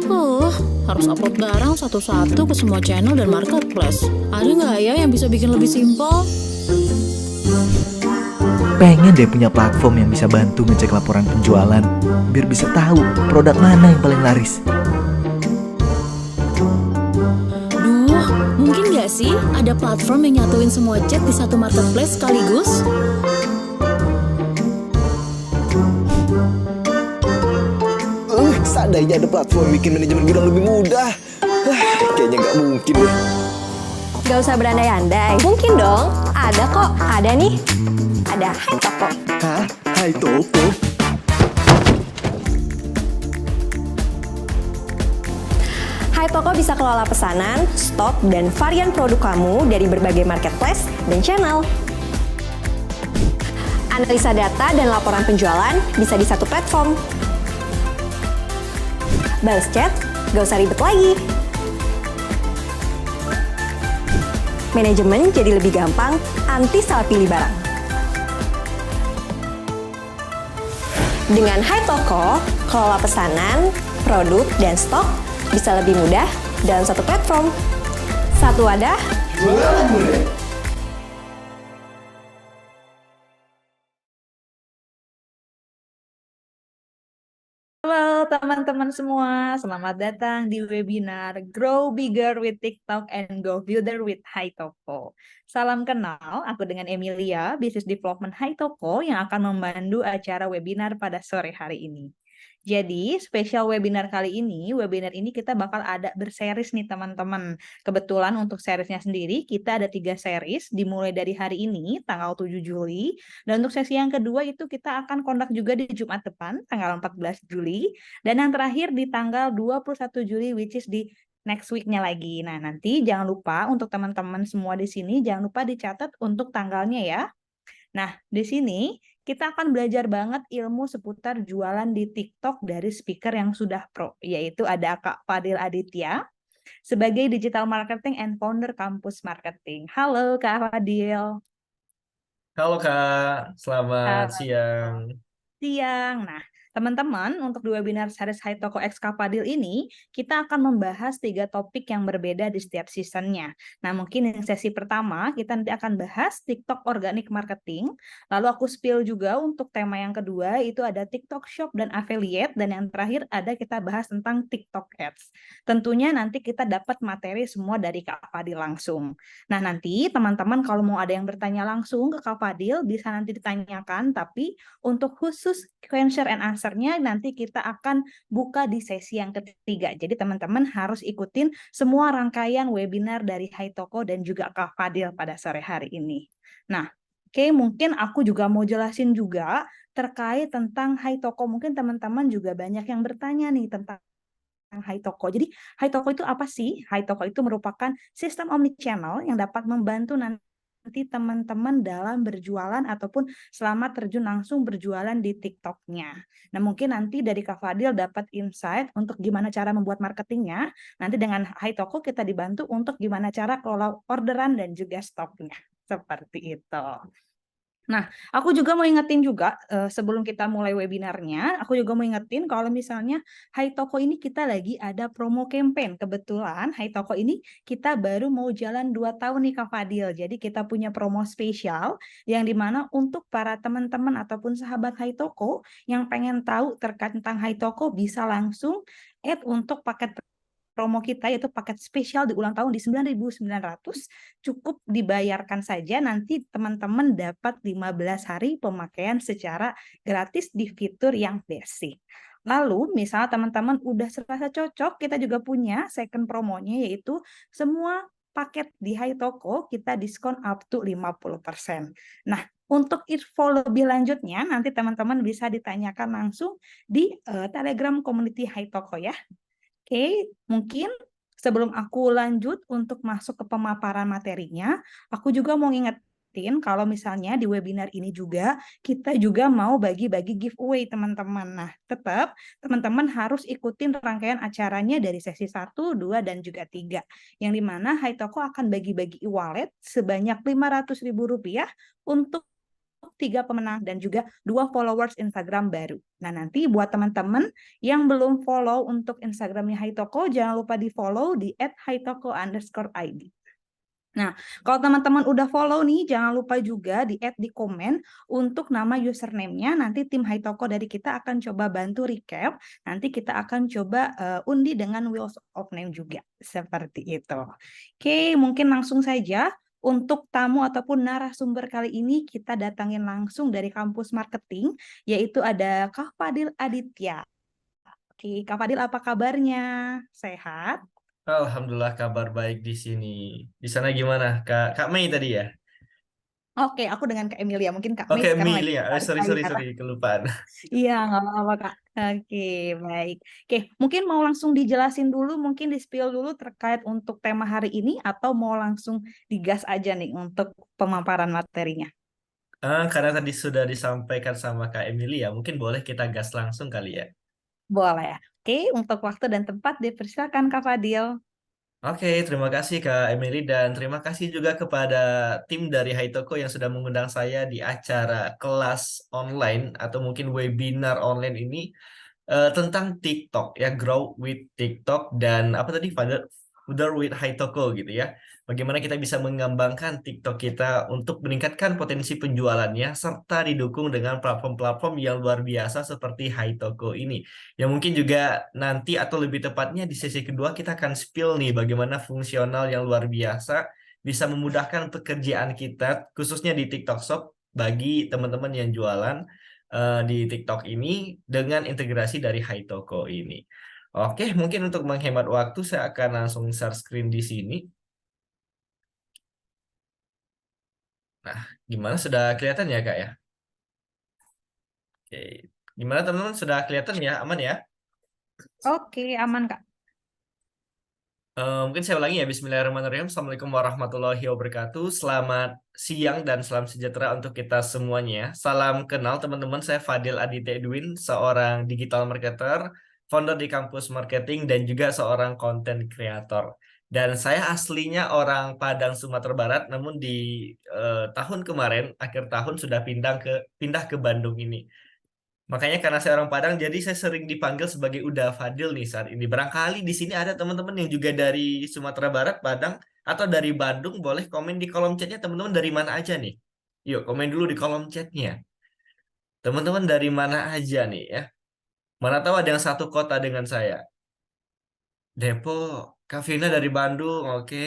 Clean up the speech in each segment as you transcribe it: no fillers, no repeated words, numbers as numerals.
Oh, harus upload barang satu-satu ke semua channel dan marketplace. Ada nggak ya yang bisa bikin lebih simpel? Pengen deh punya platform yang bisa bantu ngecek laporan penjualan, biar bisa tahu produk mana yang paling laris. Duh, mungkin nggak sih ada platform yang nyatuin semua chat di satu marketplace sekaligus? Seandainya ada platform bikin manajemen gudang lebih mudah. Kayaknya nggak mungkin deh. Gak usah berandai-andai. Mungkin dong. Ada kok. Ada nih. Ada Hai Toko. Hah? Hai Toko? Hai Toko bisa kelola pesanan, stok, dan varian produk kamu dari berbagai marketplace dan channel. Analisa data dan laporan penjualan bisa di satu platform. Balas chat, gak usah ribet lagi. Manajemen jadi lebih gampang, anti salah pilih barang. Dengan Hai Toko, kelola pesanan, produk, dan stok bisa lebih mudah dalam satu platform. Satu wadah, Jualan mudah. Halo teman-teman semua, selamat datang di webinar Grow Bigger with TikTok and Go Builder with Hai Toko. Salam kenal, aku dengan Emilia, Business Development Hai Toko yang akan memandu acara webinar pada sore hari ini. Jadi, spesial webinar ini kita bakal ada berseries nih teman-teman. Kebetulan untuk seriesnya sendiri, kita ada 3 series, dimulai dari hari ini, tanggal 7 Juli. Dan untuk sesi yang kedua itu kita akan kondak juga di Jumat depan, tanggal 14 Juli. Dan yang terakhir di tanggal 21 Juli, which is di next week-nya lagi. Nah, nanti jangan lupa untuk teman-teman semua di sini, jangan lupa dicatat untuk tanggalnya ya. Nah, di sini kita akan belajar banget ilmu seputar jualan di TikTok dari speaker yang sudah pro, yaitu ada Kak Fadil Aditya sebagai Digital Marketing and Founder Kampus Marketing. Halo Kak Fadil. Halo Kak, selamat Selamat siang. siang. Nah, teman-teman, untuk di webinar series Hai Toko X Kak Fadil ini, kita akan membahas 3 topik yang berbeda di setiap seasonnya. Nah, mungkin yang sesi pertama, kita nanti akan bahas TikTok Organic Marketing. Lalu aku spill juga untuk tema yang kedua, itu ada TikTok Shop dan Affiliate. Dan yang terakhir ada kita bahas tentang TikTok Ads. Tentunya nanti kita dapat materi semua dari Kak Fadil langsung. Nah, nanti teman-teman kalau mau ada yang bertanya langsung ke Kak Fadil, bisa nanti ditanyakan, tapi untuk khusus question and answer-nya nanti kita akan buka di sesi yang ketiga. Jadi teman-teman harus ikutin semua rangkaian webinar dari Hai Toko dan juga Kak Fadil pada sore hari ini. Nah, oke, mungkin aku juga mau jelasin juga terkait tentang Hai Toko. Mungkin teman-teman juga banyak yang bertanya nih tentang Hai Toko. Jadi Hai Toko itu apa sih? Hai Toko itu merupakan sistem omnichannel yang dapat membantu nanti teman-teman dalam berjualan ataupun selama terjun langsung berjualan di TikTok-nya. Nah, mungkin nanti dari Kak Fadil dapat insight untuk gimana cara membuat marketingnya. Nanti dengan Hai Toko kita dibantu untuk gimana cara kelola orderan dan juga stoknya. Seperti itu. Nah, aku juga mau ingetin juga sebelum kita mulai webinarnya, aku juga mau ingetin kalau misalnya Hai Toko ini kita lagi ada promo campaign. Kebetulan Hai Toko ini kita baru mau jalan 2 tahun nih Kak Fadil. Jadi kita punya promo spesial yang dimana untuk para teman-teman ataupun sahabat Hai Toko yang pengen tahu terkait tentang Hai Toko bisa langsung add untuk paket promo kita yaitu paket spesial di ulang tahun di 9.900, cukup dibayarkan saja nanti teman-teman dapat 15 hari pemakaian secara gratis di fitur yang basic. Lalu misalnya teman-teman udah serasa cocok, kita juga punya second promonya yaitu semua paket di Hai Toko kita diskon up to 50%. Nah, untuk info lebih lanjutnya nanti teman-teman bisa ditanyakan langsung di Telegram Community Hai Toko ya. Oke, mungkin sebelum aku lanjut untuk masuk ke pemaparan materinya, aku juga mau ngingetin kalau misalnya di webinar ini juga kita juga mau bagi-bagi giveaway teman-teman. Nah, tetap teman-teman harus ikutin rangkaian acaranya dari sesi 1, 2, dan juga 3. Yang dimana Hai Toko akan bagi-bagi e-wallet sebanyak Rp500.000 untuk 3 pemenang dan juga 2 followers Instagram baru. Nah, nanti buat teman-teman yang belum follow untuk Instagramnya Haitoko, jangan lupa di follow di @haitoko_id. Nah, kalau teman-teman udah follow nih, jangan lupa juga di-add di komen untuk nama username-nya. Nanti tim Haitoko dari kita akan coba bantu recap. Nanti kita akan coba undi dengan wheels of name juga. Seperti itu. Oke, mungkin langsung saja. Untuk tamu ataupun narasumber kali ini kita datangin langsung dari kampus marketing, yaitu ada Kak Fadil Aditya. Oke, Kak Fadil apa kabarnya? Sehat? Alhamdulillah kabar baik di sini. Di sana gimana? Kak Mei tadi ya? Oke, aku dengan Kak Emilia. Mungkin Kak Mei Oke, sekarang lagi Emilia. Sorry, kelupaan. Iya, nggak apa-apa, Kak. Oke, baik. Oke, mungkin mau langsung dijelasin dulu, mungkin di-spill dulu terkait untuk tema hari ini, atau mau langsung digas aja nih untuk pemaparan materinya. Karena tadi sudah disampaikan sama Kak Emilia, mungkin boleh kita gas langsung kali ya. Boleh. Oke, untuk waktu dan tempat dipersilakan Kak Fadil. Oke, terima kasih Kak Emily dan terima kasih juga kepada tim dari Haitoko yang sudah mengundang saya di acara kelas online atau mungkin webinar online ini tentang TikTok ya, Grow with TikTok dan apa tadi Further with Haitoko gitu ya. Bagaimana kita bisa mengembangkan TikTok kita untuk meningkatkan potensi penjualannya serta didukung dengan platform-platform yang luar biasa seperti Haitoko ini. Ya mungkin juga nanti atau lebih tepatnya di sesi kedua kita akan spill nih bagaimana fungsional yang luar biasa bisa memudahkan pekerjaan kita khususnya di TikTok Shop bagi teman-teman yang jualan di TikTok ini dengan integrasi dari Haitoko ini. Oke, mungkin untuk menghemat waktu saya akan langsung share screen di sini. Nah, gimana sudah kelihatan ya Kak ya? Oke, gimana teman-teman sudah kelihatan ya? Aman ya? Oke, aman, Kak. Mungkin saya ulangi ya, Bismillahirrahmanirrahim. Assalamualaikum warahmatullahi wabarakatuh. Selamat siang dan salam sejahtera untuk kita semuanya. Salam kenal teman-teman, saya Fadil Aditya Edwin, seorang digital marketer, founder di kampus marketing, dan juga seorang content creator. Dan saya aslinya orang Padang, Sumatera Barat, namun di tahun kemarin, akhir tahun sudah pindah ke Bandung ini. Makanya karena saya orang Padang, jadi saya sering dipanggil sebagai Uda Fadil nih saat ini. Barangkali di sini ada teman-teman yang juga dari Sumatera Barat, Padang, atau dari Bandung, boleh komen di kolom chatnya teman-teman dari mana aja nih. Yuk, komen dulu di kolom chatnya. Teman-teman dari mana aja nih ya. Mana tahu ada yang satu kota dengan saya. Depok, Kak Vina dari Bandung, oke.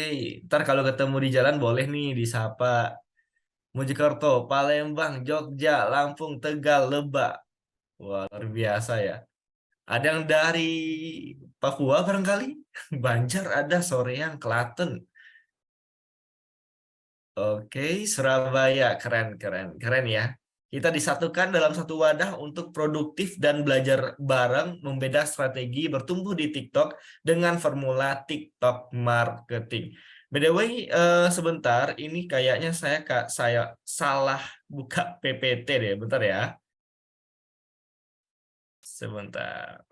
Ntar kalau ketemu di jalan boleh nih disapa. Mojokerto, Palembang, Jogja, Lampung, Tegal, Lebak. Wah, luar biasa ya. Ada yang dari Papua barangkali? Banjar ada, Soreang, Klaten. Oke, Surabaya. Keren ya. Kita disatukan dalam satu wadah untuk produktif dan belajar bareng membeda strategi bertumbuh di TikTok dengan formula TikTok marketing. By the way, sebentar, ini kayaknya saya salah buka PPT deh, bentar ya. Sebentar.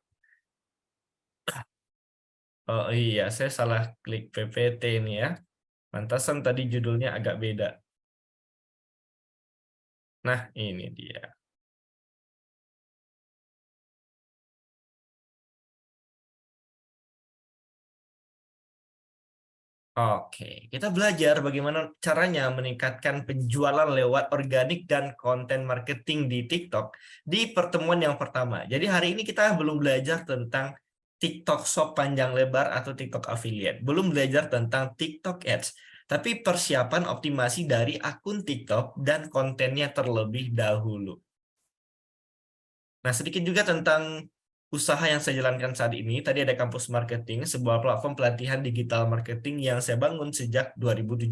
Oh iya, saya salah klik PPT ini ya. Pantasan tadi judulnya agak beda. Nah, ini dia. Oke, kita belajar bagaimana caranya meningkatkan penjualan lewat organik dan konten marketing di TikTok di pertemuan yang pertama. Jadi hari ini kita belum belajar tentang TikTok Shop panjang lebar atau TikTok Affiliate. Belum belajar tentang TikTok Ads. Tapi persiapan optimasi dari akun TikTok dan kontennya terlebih dahulu. Nah, sedikit juga tentang usaha yang saya jalankan saat ini. Tadi ada Kampus Marketing, sebuah platform pelatihan digital marketing yang saya bangun sejak 2017.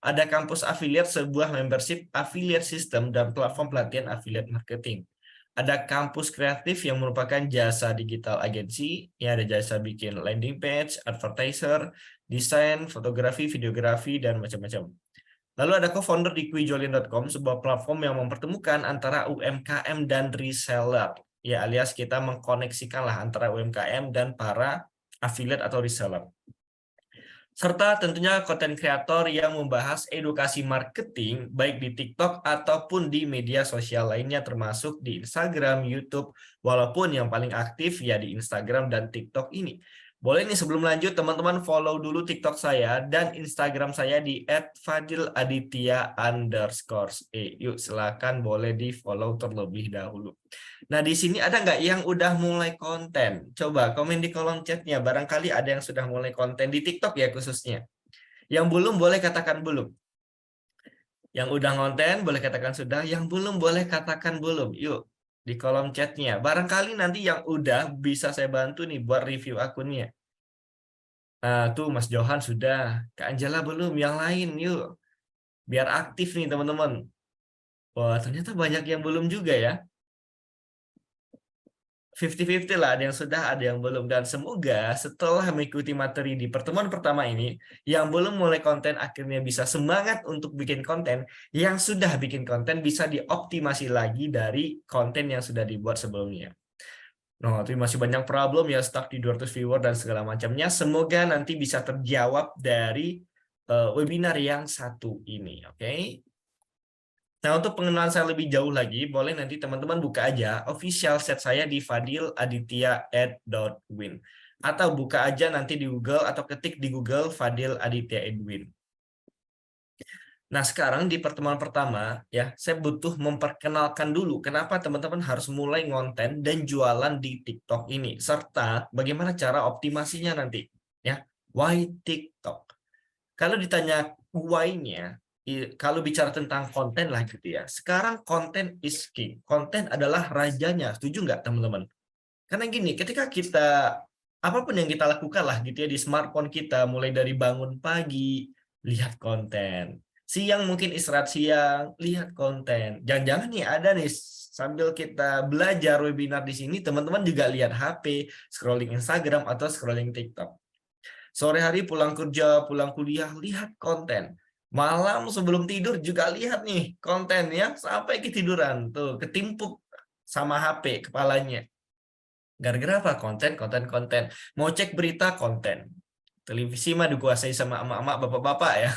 Ada Kampus Affiliate, sebuah membership affiliate system dan platform pelatihan affiliate marketing. Ada Kampus Kreatif yang merupakan jasa digital agensi. Ya, ada jasa bikin landing page, advertiser, desain, fotografi, videografi, dan macam-macam. Lalu ada co-founder di kuijolin.com, sebuah platform yang mempertemukan antara UMKM dan reseller. Ya, alias kita mengkoneksikanlah antara UMKM dan para affiliate atau reseller. serta tentunya konten kreator yang membahas edukasi marketing baik di TikTok ataupun di media sosial lainnya termasuk di Instagram, YouTube, walaupun yang paling aktif ya di Instagram dan TikTok ini. Boleh nih sebelum lanjut teman-teman follow dulu TikTok saya dan Instagram saya di @fadiladitya_e. Yuk silakan boleh di follow terlebih dahulu. Nah di sini ada nggak yang udah mulai konten? Coba komen di kolom chatnya. Barangkali ada yang sudah mulai konten di TikTok ya khususnya. Yang belum boleh katakan belum. Yang udah konten boleh katakan sudah. Yang belum boleh katakan belum. Yuk di kolom chatnya. Barangkali nanti yang udah bisa saya bantu nih buat review akunnya. Nah, tuh Mas Johan sudah. Kak Angela belum. Yang lain yuk. Biar aktif nih teman-teman. Wah, ternyata banyak yang belum juga ya. 50-50 lah, ada yang sudah, ada yang belum. Dan semoga setelah mengikuti materi di pertemuan pertama ini, yang belum mulai konten akhirnya bisa semangat untuk bikin konten, yang sudah bikin konten bisa dioptimasi lagi dari konten yang sudah dibuat sebelumnya. Nah, tapi masih banyak problem ya, stuck di 200 viewer dan segala macamnya. Semoga nanti bisa terjawab dari webinar yang satu ini, oke? Nah, untuk pengenalan saya lebih jauh lagi, boleh nanti teman-teman buka aja official set saya di fadiladitya@win. Atau buka aja nanti di Google atau ketik di Google Fadil Aditya Edwin. Nah, sekarang di pertemuan pertama, ya, saya butuh memperkenalkan dulu kenapa teman-teman harus mulai ngonten dan jualan di TikTok ini. Serta bagaimana cara optimasinya nanti. Ya, why TikTok? Kalau ditanya why-nya, kalau bicara tentang konten lah gitu ya. Sekarang konten is king. Konten adalah rajanya. Setuju nggak teman-teman? Karena gini, ketika kita apapun yang kita lakukan lah gitu ya di smartphone kita, mulai dari bangun pagi, lihat konten. Siang mungkin istirahat siang, lihat konten. Jangan-jangan nih ada nih sambil kita belajar webinar di sini, teman-teman juga lihat HP, scrolling Instagram atau scrolling TikTok. Sore hari pulang kerja, pulang kuliah, lihat konten. Malam sebelum tidur juga lihat nih konten ya sampai ketiduran tuh ketimpuk sama HP kepalanya. Gara-gara apa? Konten. Mau cek berita konten. Televisi mah dikuasai sama emak-emak, bapak-bapak ya.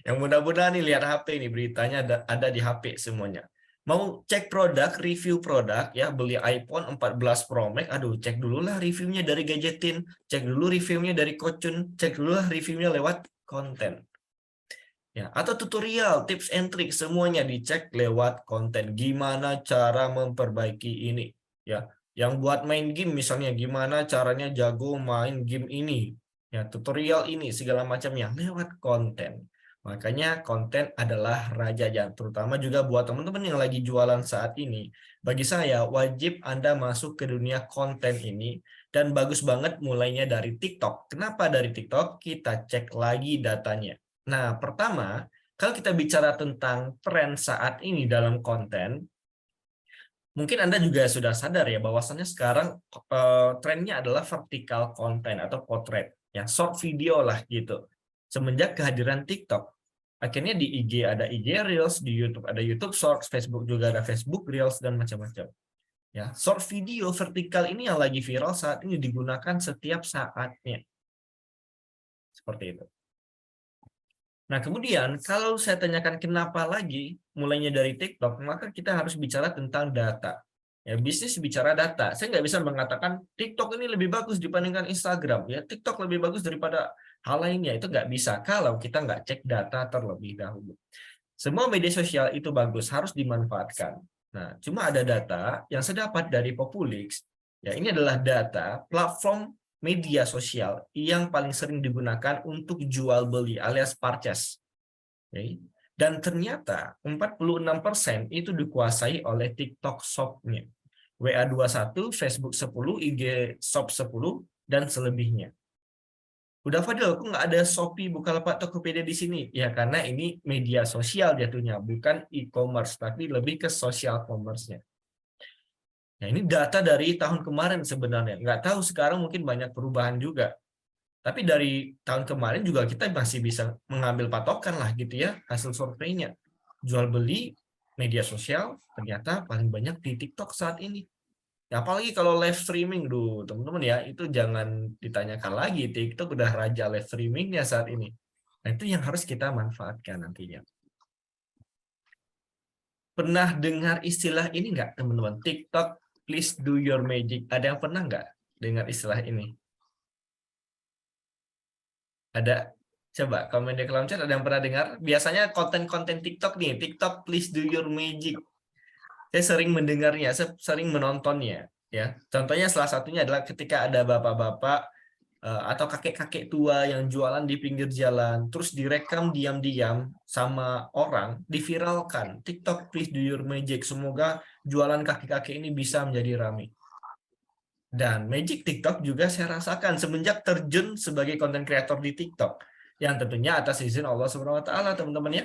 Yang mudah-mudahan nih lihat HP nih beritanya ada di HP semuanya. Mau cek produk, review produk ya, beli iPhone 14 Pro Max, aduh cek dulu lah reviewnya dari Gadgetin, cek dulu reviewnya dari Kocun, cek dulu lah reviewnya lewat konten. Ya, atau tutorial, tips and trick semuanya dicek lewat konten. Gimana cara memperbaiki ini? Ya, yang buat main game misalnya gimana caranya jago main game ini? Ya, tutorial ini segala macamnya lewat konten. Makanya konten adalah raja, terutama juga buat teman-teman yang lagi jualan saat ini. Bagi saya wajib Anda masuk ke dunia konten ini dan bagus banget mulainya dari TikTok. Kenapa dari TikTok? Kita cek lagi datanya. Nah, pertama, kalau kita bicara tentang tren saat ini dalam konten, mungkin Anda juga sudah sadar ya bahwasannya sekarang trennya adalah vertical content atau potret, ya short video lah gitu. Semenjak kehadiran TikTok, akhirnya di IG ada IG Reels, di YouTube ada YouTube Shorts, Facebook juga ada Facebook Reels dan macam-macam. Ya, short video vertikal ini yang lagi viral saat ini digunakan setiap saatnya. Seperti itu. Nah, kemudian kalau saya tanyakan kenapa lagi mulainya dari TikTok, maka kita harus bicara tentang data. Ya, bisnis bicara data. Saya nggak bisa mengatakan TikTok ini lebih bagus dibandingkan Instagram. Ya, TikTok lebih bagus daripada hal lainnya. Itu nggak bisa kalau kita nggak cek data terlebih dahulu. Semua media sosial itu bagus, harus dimanfaatkan. Nah, cuma ada data yang saya dapat dari Populix. Ya, ini adalah data platform media sosial yang paling sering digunakan untuk jual beli alias purchase. Okay. Dan ternyata 46% itu dikuasai oleh TikTok Shop-nya. WA21, Facebook 10, IG Shop 10, dan selebihnya. Udah Fadil, kok nggak ada Shopee, Bukalapak, Tokopedia di sini? Ya karena ini media sosial jatuhnya, bukan e-commerce, tapi lebih ke social commerce-nya. Nah, ini data dari tahun kemarin sebenarnya. Nggak tahu sekarang mungkin banyak perubahan juga. Tapi dari tahun kemarin juga kita masih bisa mengambil patokan lah gitu ya, hasil surveinya. Jual beli media sosial ternyata paling banyak di TikTok saat ini. Apalagi kalau live streaming, teman-teman ya, itu jangan ditanyakan lagi. TikTok udah raja live streamingnya saat ini. Nah, itu yang harus kita manfaatkan nantinya. Pernah dengar istilah ini nggak, teman-teman? TikTok, please do your magic. Ada yang pernah nggak dengar istilah ini? Ada? Coba komen di kolom chat, ada yang pernah dengar? Biasanya konten-konten TikTok nih, TikTok, please do your magic. Saya sering mendengarnya, saya sering menontonnya, ya. Contohnya salah satunya adalah ketika ada bapak-bapak atau kakek-kakek tua yang jualan di pinggir jalan, terus direkam diam-diam sama orang, diviralkan. TikTok, please do your magic. Semoga jualan kakek-kakek ini bisa menjadi ramai. Dan magic TikTok juga saya rasakan semenjak terjun sebagai konten kreator di TikTok, yang tentunya atas izin Allah Subhanahu Wa Taala, teman-teman ya.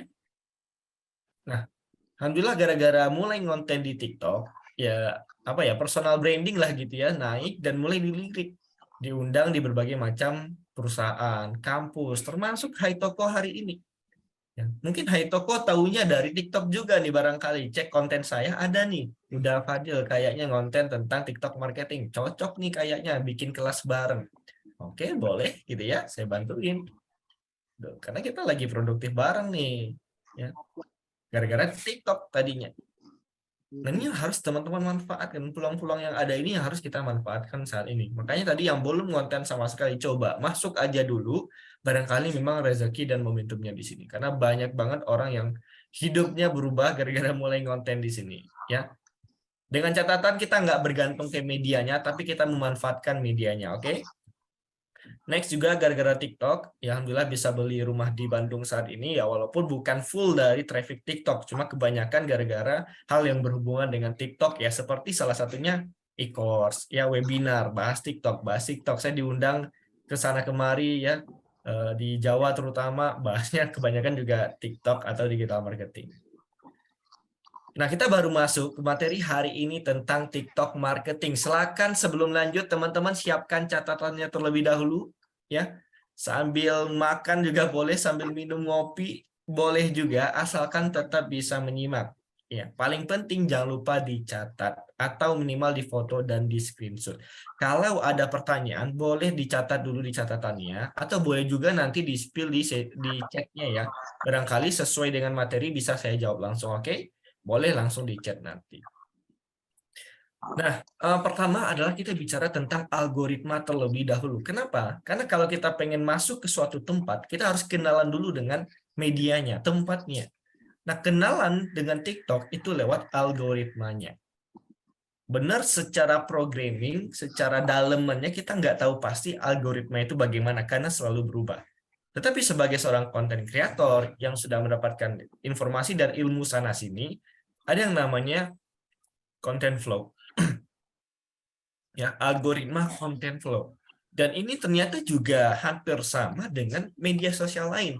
Nah, alhamdulillah gara-gara mulai ngonten di TikTok, ya apa ya, personal branding lah gitu ya, naik dan mulai dilirik, diundang di berbagai macam perusahaan, kampus, termasuk Hai Toko hari ini. Ya, mungkin Hai Toko tahunya dari TikTok juga nih barangkali, cek konten saya ada nih, udah Fadil kayaknya ngonten tentang TikTok marketing, cocok nih kayaknya bikin kelas bareng. Oke, boleh gitu ya, saya bantuin. Karena kita lagi produktif bareng nih, ya. Gara-gara TikTok tadinya. Dan ini harus teman-teman manfaatkan, peluang-peluang yang ada ini yang harus kita manfaatkan saat ini. Makanya tadi yang belum konten sama sekali, coba masuk aja dulu, barangkali memang rezeki dan momentumnya di sini. Karena banyak banget orang yang hidupnya berubah gara-gara mulai konten di sini, ya. Dengan catatan kita nggak bergantung ke medianya, tapi kita memanfaatkan medianya, oke? Next juga gara-gara TikTok, ya alhamdulillah bisa beli rumah di Bandung saat ini, ya walaupun bukan full dari traffic TikTok, cuma kebanyakan gara-gara hal yang berhubungan dengan TikTok, ya seperti salah satunya e-course, ya webinar, bahas TikTok. Saya diundang ke sana kemari ya, di Jawa terutama, bahasnya kebanyakan juga TikTok atau digital marketing. Nah, kita baru masuk ke materi hari ini tentang TikTok marketing. Silakan sebelum lanjut, teman-teman siapkan catatannya terlebih dahulu, ya. Sambil makan juga boleh, sambil minum ngopi boleh juga, asalkan tetap bisa menyimak. Ya, paling penting jangan lupa dicatat atau minimal difoto dan di screenshot. Kalau ada pertanyaan, boleh dicatat dulu di catatannya, atau boleh juga nanti di-spill di chatnya ya. Barangkali sesuai dengan materi bisa saya jawab langsung, oke? Boleh langsung di chat nanti. Nah, pertama adalah kita bicara tentang algoritma terlebih dahulu. Kenapa? Karena kalau kita pengen masuk ke suatu tempat, kita harus kenalan dulu dengan medianya, tempatnya. Nah, kenalan dengan TikTok itu lewat algoritmanya. Benar, secara programming, secara dalemannya kita nggak tahu pasti algoritma itu bagaimana, karena selalu berubah. Tetapi sebagai seorang konten kreator yang sudah mendapatkan informasi dan ilmu sana-sini, ada yang namanya content flow. Ya, algoritma content flow. Dan ini ternyata juga hampir sama dengan media sosial lain.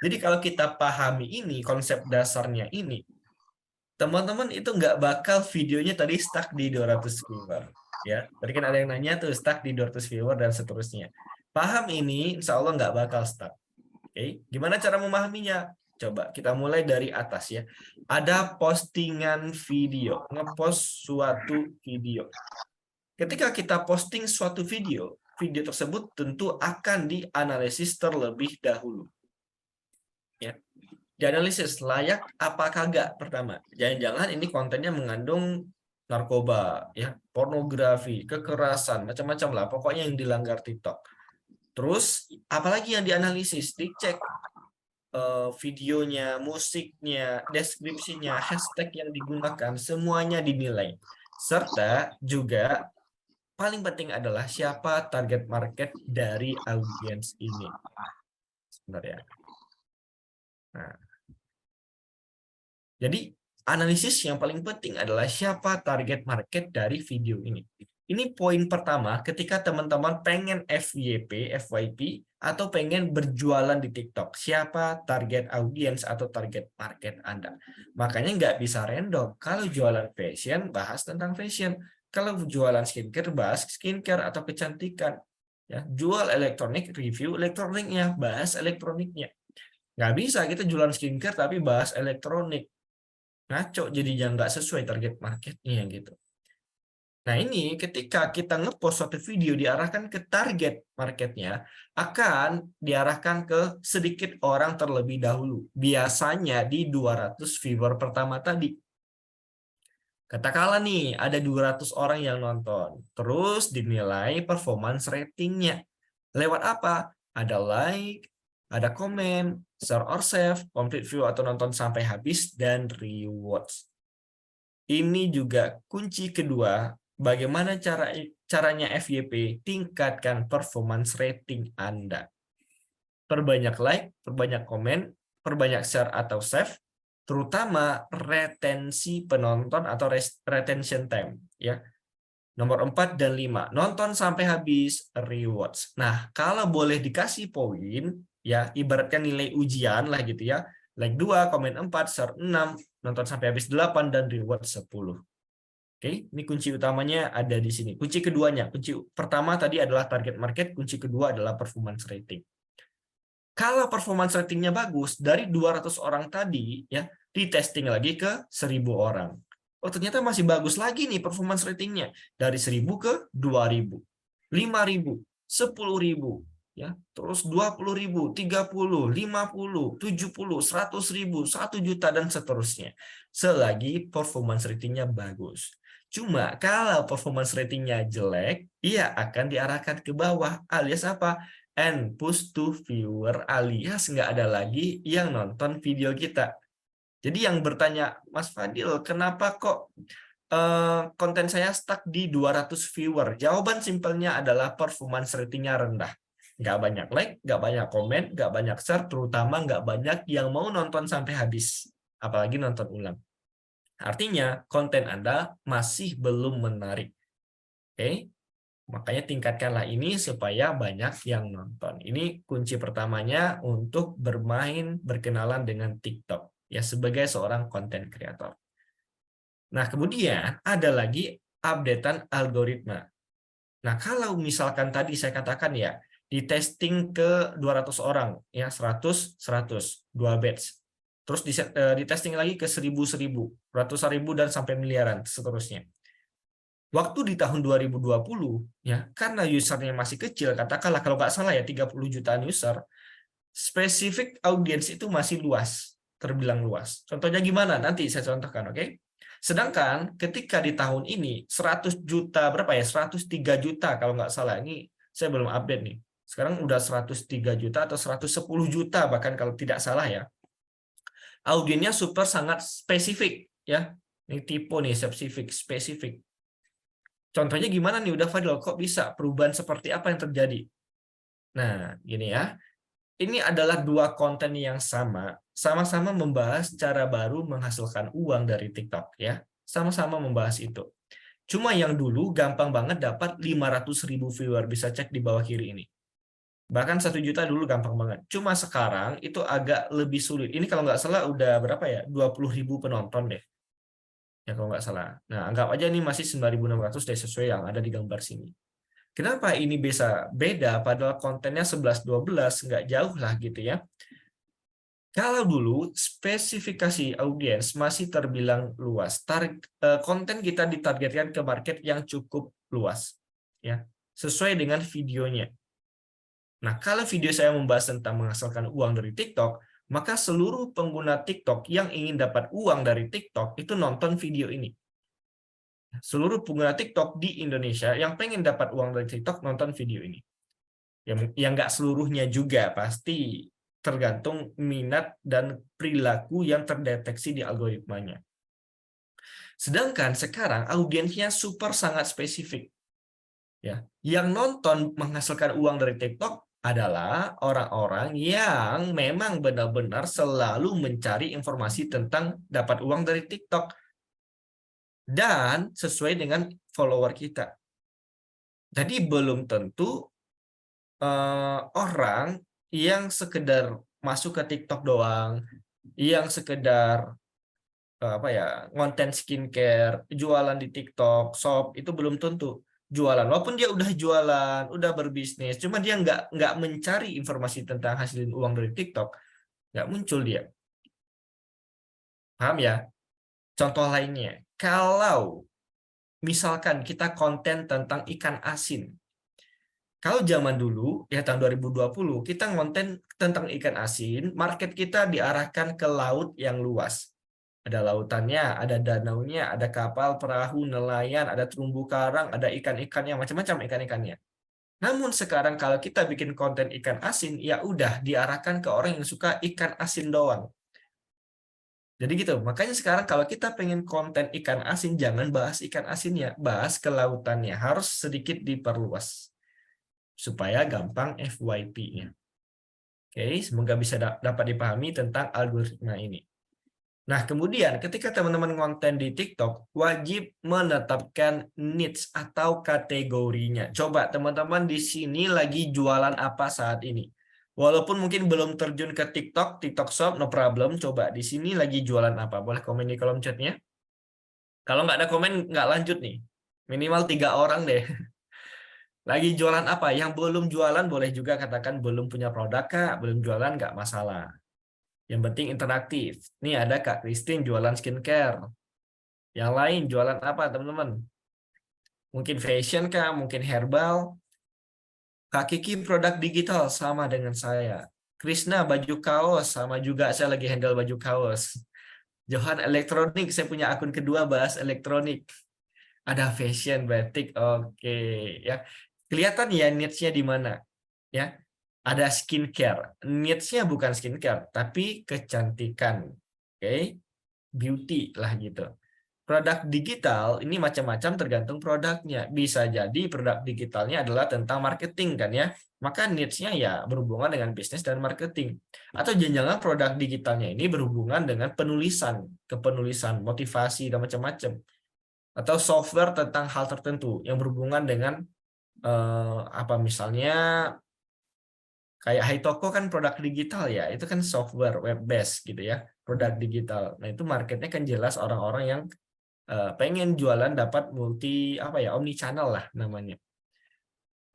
Jadi kalau kita pahami ini, konsep dasarnya ini, teman-teman itu nggak bakal videonya tadi stuck di 200 viewer. Ya, tadi kan ada yang nanya tuh stuck di 200 viewer dan seterusnya. Paham ini, insya Allah nggak bakal stuck. Oke, gimana cara memahaminya? Coba kita mulai dari atas ya. Ada postingan video, ngepost suatu video. Ketika kita posting suatu video, video tersebut tentu akan dianalisis terlebih dahulu. Ya. Dianalisis layak apa kagak pertama. Jangan-jangan ini kontennya mengandung narkoba, ya, pornografi, kekerasan, macam-macam lah. Pokoknya yang dilanggar TikTok. Terus apalagi yang dianalisis, dicek videonya, musiknya, deskripsinya, hashtag yang digunakan, semuanya dinilai. Serta juga paling penting adalah siapa target market dari audiens ini. Sebenarnya. Nah, jadi analisis yang paling penting adalah siapa target market dari video ini. Ini poin pertama ketika teman-teman pengen FYP, atau pengen berjualan di TikTok. Siapa target audiens atau target market Anda. Makanya nggak bisa random. Kalau jualan fashion, bahas tentang fashion. Kalau jualan skincare, bahas skincare atau kecantikan. Ya, jual elektronik, review elektroniknya, bahas elektroniknya. Nggak bisa kita jualan skincare tapi bahas elektronik. Ngaco, jadinya nggak sesuai target marketnya gitu. Nah, ini ketika kita ngepost suatu video diarahkan ke target marketnya, akan diarahkan ke sedikit orang terlebih dahulu. Biasanya di 200 viewer pertama tadi. Katakanlah nih, ada 200 orang yang nonton. Terus dinilai performance ratingnya. Lewat apa? Ada like, ada komen, share or save, complete view atau nonton sampai habis, dan rewards. Ini juga kunci kedua, bagaimana caranya FYP tingkatkan performance rating Anda. Perbanyak like, perbanyak komen, perbanyak share atau save, terutama retensi penonton atau retention time. Ya. Nomor 4 dan 5, nonton sampai habis, rewards. Nah, kalau boleh dikasih poin, ya ibaratkan nilai ujian lah gitu ya, like 2, komen 4, share 6, nonton sampai habis 8, dan reward 10. Oke, ini kunci utamanya ada di sini. Kunci keduanya, kunci pertama tadi adalah target market, kunci kedua adalah performance rating. Kalau performance ratingnya bagus, dari 200 orang tadi, ya di-testing lagi ke 1000 orang. Oh, ternyata masih bagus lagi nih performance ratingnya. Dari 1000 ke 2000, 5000, 10.000. Ya, terus 20.000, 30, 50, 70, 100.000, 1 juta, dan seterusnya. Selagi performance ratingnya bagus. Cuma kalau performance ratingnya jelek, ia akan diarahkan ke bawah, alias apa? And push to viewer, alias nggak ada lagi yang nonton video kita. Jadi yang bertanya, Mas Fadil, kenapa kok konten saya stuck di 200 viewer? Jawaban simpelnya adalah performance ratingnya rendah. Nggak banyak like, nggak banyak komen, nggak banyak share, terutama nggak banyak yang mau nonton sampai habis, apalagi nonton ulang. Artinya konten Anda masih belum menarik. Oke, makanya tingkatkanlah ini supaya banyak yang nonton. Ini kunci pertamanya untuk berkenalan dengan TikTok ya sebagai seorang konten kreator. Nah, kemudian ada lagi updatean algoritma. Nah, kalau misalkan tadi saya katakan ya, di testing ke 200 orang, ya 100, 2 batch. Terus di testing lagi ke 1000, ratusan ribu, dan sampai miliaran, seterusnya. Waktu di tahun 2020, ya karena usernya masih kecil, katakanlah kalau nggak salah ya 30 jutaan user, spesifik audiens itu masih luas, terbilang luas. Contohnya gimana? Nanti saya contohkan, oke? Sedangkan ketika di tahun ini 100 juta, berapa ya? 103 juta kalau nggak salah. Ini saya belum update nih. Sekarang udah 103 juta atau 110 juta bahkan kalau tidak salah ya. Audiennya super sangat spesifik ya. Ini tipe nih spesifik. Contohnya gimana nih udah Fadil, kok bisa perubahan seperti apa yang terjadi? Nah, gini ya. Ini adalah dua konten yang sama-sama membahas cara baru menghasilkan uang dari TikTok ya. Sama-sama membahas itu. Cuma yang dulu gampang banget dapat 500.000 viewer, bisa cek di bawah kiri ini. Bahkan 1 juta dulu gampang banget. Cuma sekarang itu agak lebih sulit. Ini kalau nggak salah udah berapa ya? 20.000 penonton deh. Ya kalau nggak salah. Nah, anggap aja ini masih 9.600 deh sesuai yang ada di gambar sini. Kenapa ini bisa beda padahal kontennya 11-12, nggak jauh lah gitu ya. Kalau dulu spesifikasi audiens masih terbilang luas. Konten kita ditargetkan ke market yang cukup luas. Ya, sesuai dengan videonya. Nah, kalau video saya membahas tentang menghasilkan uang dari TikTok, maka seluruh pengguna TikTok yang ingin dapat uang dari TikTok itu nonton video ini. Seluruh pengguna TikTok di Indonesia yang pengen dapat uang dari TikTok nonton video ini. Yang nggak seluruhnya juga, pasti tergantung minat dan perilaku yang terdeteksi di algoritmanya. Sedangkan sekarang audiensnya super sangat spesifik. Ya, yang nonton menghasilkan uang dari TikTok adalah orang-orang yang memang benar-benar selalu mencari informasi tentang dapat uang dari TikTok dan sesuai dengan follower kita. Jadi belum tentu orang yang sekedar masuk ke TikTok doang, yang sekedar konten skincare, jualan di TikTok, shop, itu belum tentu jualan. Walaupun dia udah jualan, udah berbisnis, cuma dia nggak mencari informasi tentang hasilin uang dari TikTok, nggak muncul dia. Paham ya? Contoh lainnya, kalau misalkan kita konten tentang ikan asin. Kalau zaman dulu, ya tahun 2020, kita ngonten tentang ikan asin, market kita diarahkan ke laut yang luas. Ada lautannya, ada danaunya, ada kapal, perahu, nelayan, ada terumbu karang, ada ikan-ikannya, macam-macam ikan-ikannya. Namun sekarang kalau kita bikin konten ikan asin, ya udah diarahkan ke orang yang suka ikan asin doang. Jadi gitu, makanya sekarang kalau kita pengen konten ikan asin, jangan bahas ikan asinnya, bahas kelautannya, harus sedikit diperluas supaya gampang FYP-nya. Oke, semoga bisa dapat dipahami tentang algoritma ini. Nah, kemudian ketika teman-teman konten di TikTok, wajib menetapkan niche atau kategorinya. Coba teman-teman di sini lagi jualan apa saat ini? Walaupun mungkin belum terjun ke TikTok, TikTok Shop, no problem. Coba di sini lagi jualan apa? Boleh komen di kolom chatnya. Kalau nggak ada komen, nggak lanjut nih. Minimal 3 orang deh. Lagi jualan apa? Yang belum jualan boleh juga katakan belum punya produk, Kak. Belum jualan, nggak masalah. Yang penting interaktif. Nih ada Kak Christine jualan skincare. Yang lain jualan apa, teman-teman? Mungkin fashion, Kak. Mungkin herbal. Kak Kiki produk digital, sama dengan saya. Krishna baju kaos, sama juga saya lagi handle baju kaos. Johan elektronik, saya punya akun kedua bahas elektronik. Ada fashion, batik, oke. Ya. Kelihatan ya niche-nya di mana. Ya. Ada skincare. Niche-nya bukan skincare, tapi kecantikan. Oke. Beauty lah gitu. Produk digital ini macam-macam tergantung produknya. Bisa jadi produk digitalnya adalah tentang marketing kan ya. Maka niche-nya ya berhubungan dengan bisnis dan marketing. Atau jangan-jangan produk digitalnya ini berhubungan dengan penulisan, kepenulisan, motivasi dan macam-macam. Atau software tentang hal tertentu yang berhubungan dengan apa misalnya kayak Haitoko kan produk digital ya, itu kan software web based gitu ya, produk digital. Nah, itu marketnya kan jelas orang-orang yang pengen jualan dapat multi apa ya, omni channel lah namanya.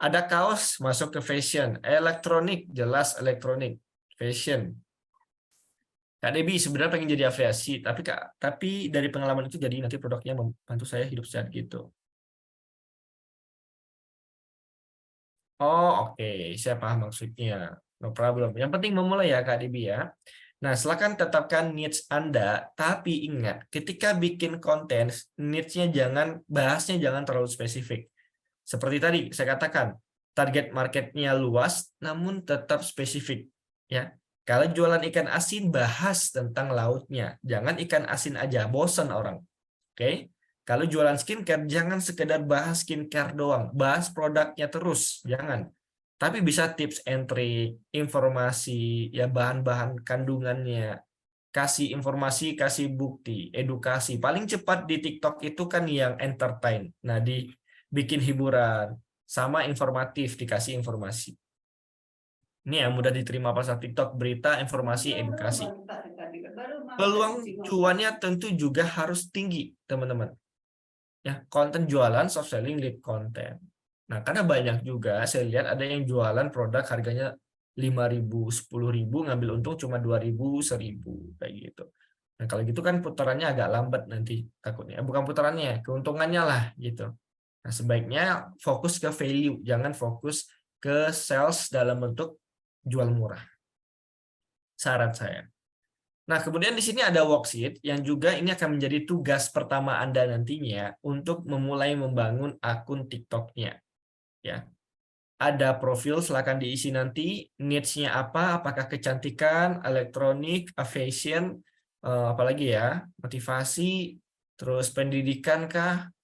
Ada kaos masuk ke fashion, elektronik jelas elektronik, fashion. Kak Debbie sebenarnya pengen jadi afiliasi, tapi dari pengalaman itu jadi nanti produknya membantu saya hidup sehat gitu. Oh, oke. Saya paham maksudnya. No problem. Yang penting memulai ya, Kak Debbie ya. Nah, silakan tetapkan niche Anda, tapi ingat, ketika bikin konten, niche-nya bahasnya jangan terlalu spesifik. Seperti tadi saya katakan, target marketnya luas, namun tetap spesifik. Ya, kalau jualan ikan asin, bahas tentang lautnya. Jangan ikan asin aja, bosan orang. Oke? Kalau jualan skincare, jangan sekedar bahas skincare doang. Bahas produknya terus, jangan. Tapi bisa tips and trick, informasi, ya bahan-bahan kandungannya. Kasih informasi, kasih bukti, edukasi. Paling cepat di TikTok itu kan yang entertain. Nah, dibikin hiburan. Sama informatif, dikasih informasi. Ini yang mudah diterima pasar TikTok, berita, informasi, edukasi. Peluang cuannya tentu juga harus tinggi, teman-teman. Ya, konten jualan, soft selling, lead content. Nah, karena banyak juga saya lihat ada yang jualan produk harganya 5.000, 10.000, ngambil untung cuma 2.000, 1.000 kayak gitu. Nah, kalau gitu kan putarannya agak lambat nanti takutnya. Bukan putarannya, keuntungannya lah gitu. Nah, sebaiknya fokus ke value, jangan fokus ke sales dalam bentuk jual murah. Saran saya. Nah, kemudian di sini ada worksheet yang juga ini akan menjadi tugas pertama Anda nantinya untuk memulai membangun akun TikTok-nya. Ya. Ada profil, silakan diisi nanti, niche-nya apa, apakah kecantikan, elektronik, fashion, apalagi ya, motivasi, terus pendidikan kah,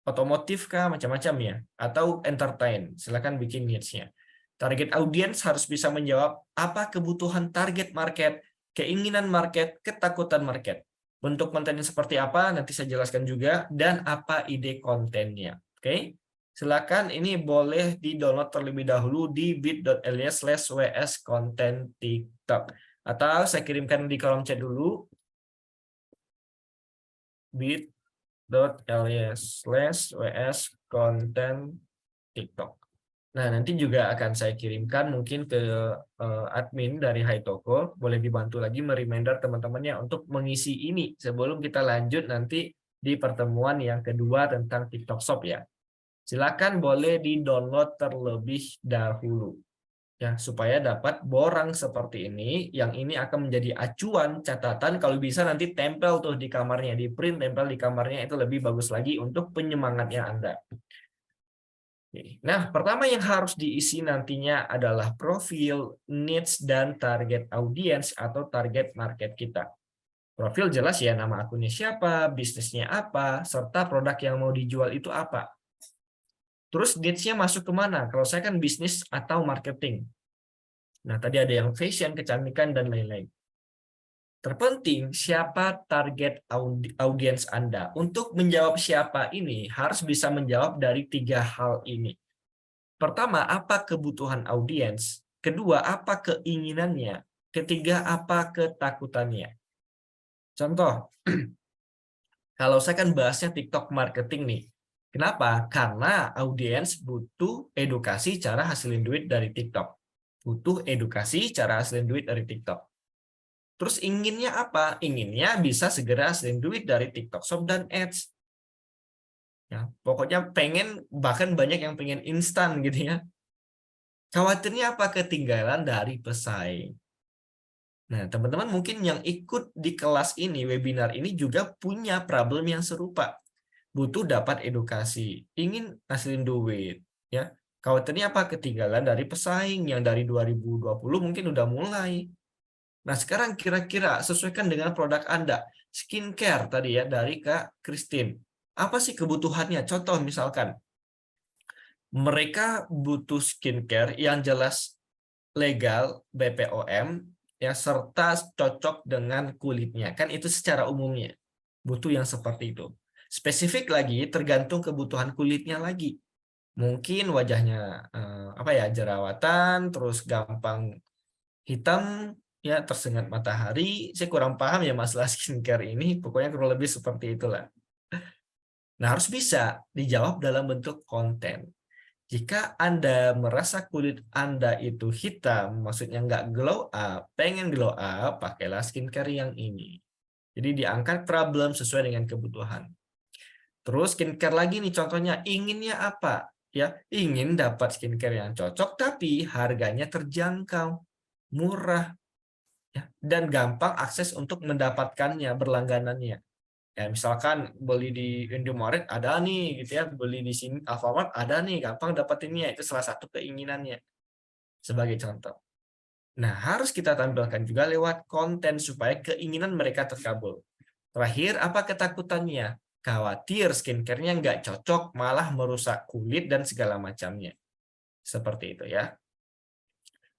otomotif kah, macam-macam ya, atau entertain, silakan bikin niche-nya. Target audience harus bisa menjawab apa kebutuhan target market, keinginan market, ketakutan market. Bentuk kontennya seperti apa, nanti saya jelaskan juga, dan apa ide kontennya. Oke, silakan ini boleh di-download terlebih dahulu di bit.ly/ws-content-tiktok. Atau saya kirimkan di kolom chat dulu, bit.ly/ws-content-tiktok. Nah, nanti juga akan saya kirimkan mungkin ke admin dari Haitoko. Boleh dibantu lagi mereminder teman-temannya untuk mengisi ini. Sebelum kita lanjut nanti di pertemuan yang kedua tentang TikTok Shop ya. Silakan boleh di-download terlebih dahulu ya, supaya dapat borang seperti ini. Yang ini akan menjadi acuan catatan, kalau bisa nanti tempel tuh di kamarnya, di print tempel di kamarnya, itu lebih bagus lagi untuk penyemangatnya Anda. Oke. Nah, pertama yang harus diisi nantinya adalah profil, niche, dan target audience atau target market kita. Profil jelas ya, nama akunnya siapa, bisnisnya apa, serta produk yang mau dijual itu apa. Terus niche-nya masuk ke mana? Kalau saya kan bisnis atau marketing. Nah, tadi ada yang fashion, kecantikan, dan lain-lain. Terpenting, siapa target audiens Anda? Untuk menjawab siapa ini, harus bisa menjawab dari 3 hal ini. Pertama, apa kebutuhan audiens? Kedua, apa keinginannya? Ketiga, apa ketakutannya? Contoh, kalau saya kan bahasnya TikTok marketing nih. Kenapa? Karena audiens butuh edukasi cara hasilin duit dari TikTok. Butuh edukasi cara hasilin duit dari TikTok. Terus inginnya apa? Inginnya bisa segera hasilin duit dari TikTok Shop dan Ads. Ya, pokoknya pengen, bahkan banyak yang pengen instan gitu ya. Khawatirnya apa? Ketinggalan dari pesaing. Nah, teman-teman mungkin yang ikut di kelas ini, webinar ini juga punya problem yang serupa. Butuh dapat edukasi, ingin hasilin duit, ya. Khawatirnya apa? Ketinggalan dari pesaing yang dari 2020 mungkin udah mulai. Nah, sekarang kira-kira sesuaikan dengan produk Anda. Skincare tadi ya dari Kak Christine. Apa sih kebutuhannya? Contoh misalkan, mereka butuh skincare yang jelas legal, BPOM, ya, serta cocok dengan kulitnya. Kan itu secara umumnya. Butuh yang seperti itu. Spesifik lagi tergantung kebutuhan kulitnya lagi. Mungkin wajahnya jerawatan, terus gampang hitam, ya tersengat matahari. Saya kurang paham ya masalah skincare ini. Pokoknya kurang lebih seperti itulah. Nah, harus bisa dijawab dalam bentuk konten. Jika Anda merasa kulit Anda itu hitam, maksudnya nggak glow up, pengen glow up, pakailah skincare yang ini. Jadi diangkat problem sesuai dengan kebutuhan. Terus skincare lagi nih contohnya, inginnya apa? Ya, ingin dapat skincare yang cocok tapi harganya terjangkau, murah, ya, dan gampang akses untuk mendapatkannya, berlangganannya. Ya, misalkan beli di Indomaret ada nih gitu ya, beli di sini Alfamart ada nih, gampang dapetinnya, itu salah satu keinginannya. Sebagai contoh. Nah, harus kita tampilkan juga lewat konten supaya keinginan mereka terkabul. Terakhir, apa ketakutannya? Khawatir skincare-nya nggak cocok, malah merusak kulit dan segala macamnya. Seperti itu ya.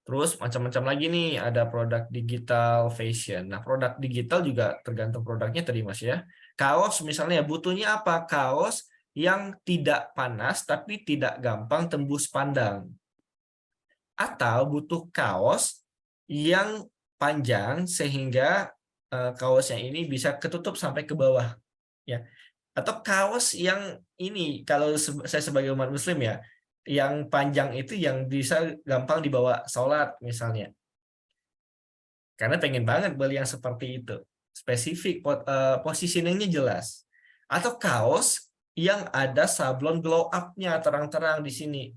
Terus macam-macam lagi nih, ada produk digital fashion. Nah, produk digital juga tergantung produknya tadi Mas ya. Kaos misalnya, butuhnya apa? Kaos yang tidak panas tapi tidak gampang tembus pandang. Atau butuh kaos yang panjang sehingga kaosnya ini bisa ketutup sampai ke bawah. Ya. Atau kaos yang ini, kalau saya sebagai umat muslim ya, yang panjang itu yang bisa gampang dibawa sholat misalnya. Karena pengen banget beli yang seperti itu. Spesifik, positioningnya jelas. Atau kaos yang ada sablon glow up-nya terang-terang di sini.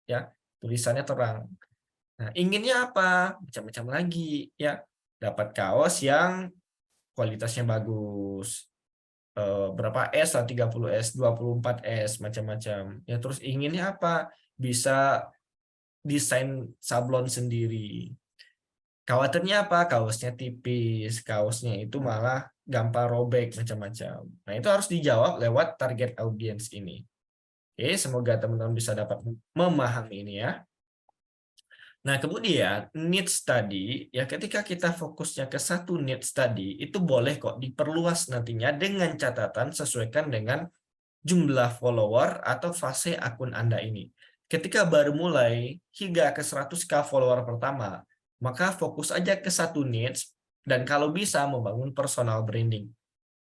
Ya, tulisannya terang. Nah, inginnya apa? Macam-macam lagi. Ya, dapat kaos yang kualitasnya bagus. Berapa S lah, 30S, 24S, macam-macam. Ya, terus inginnya apa? Bisa desain sablon sendiri. Khawatirnya apa? Kaosnya tipis, kaosnya itu malah gampang robek, macam-macam. Nah, itu harus dijawab lewat target audience ini. Oke, semoga teman-teman bisa dapat memahami ini ya. Nah, kemudian needs tadi, ya ketika kita fokusnya ke satu needs tadi, itu boleh kok diperluas nantinya dengan catatan sesuaikan dengan jumlah follower atau fase akun Anda ini. Ketika baru mulai hingga ke 100k follower pertama, maka fokus aja ke satu needs dan kalau bisa membangun personal branding.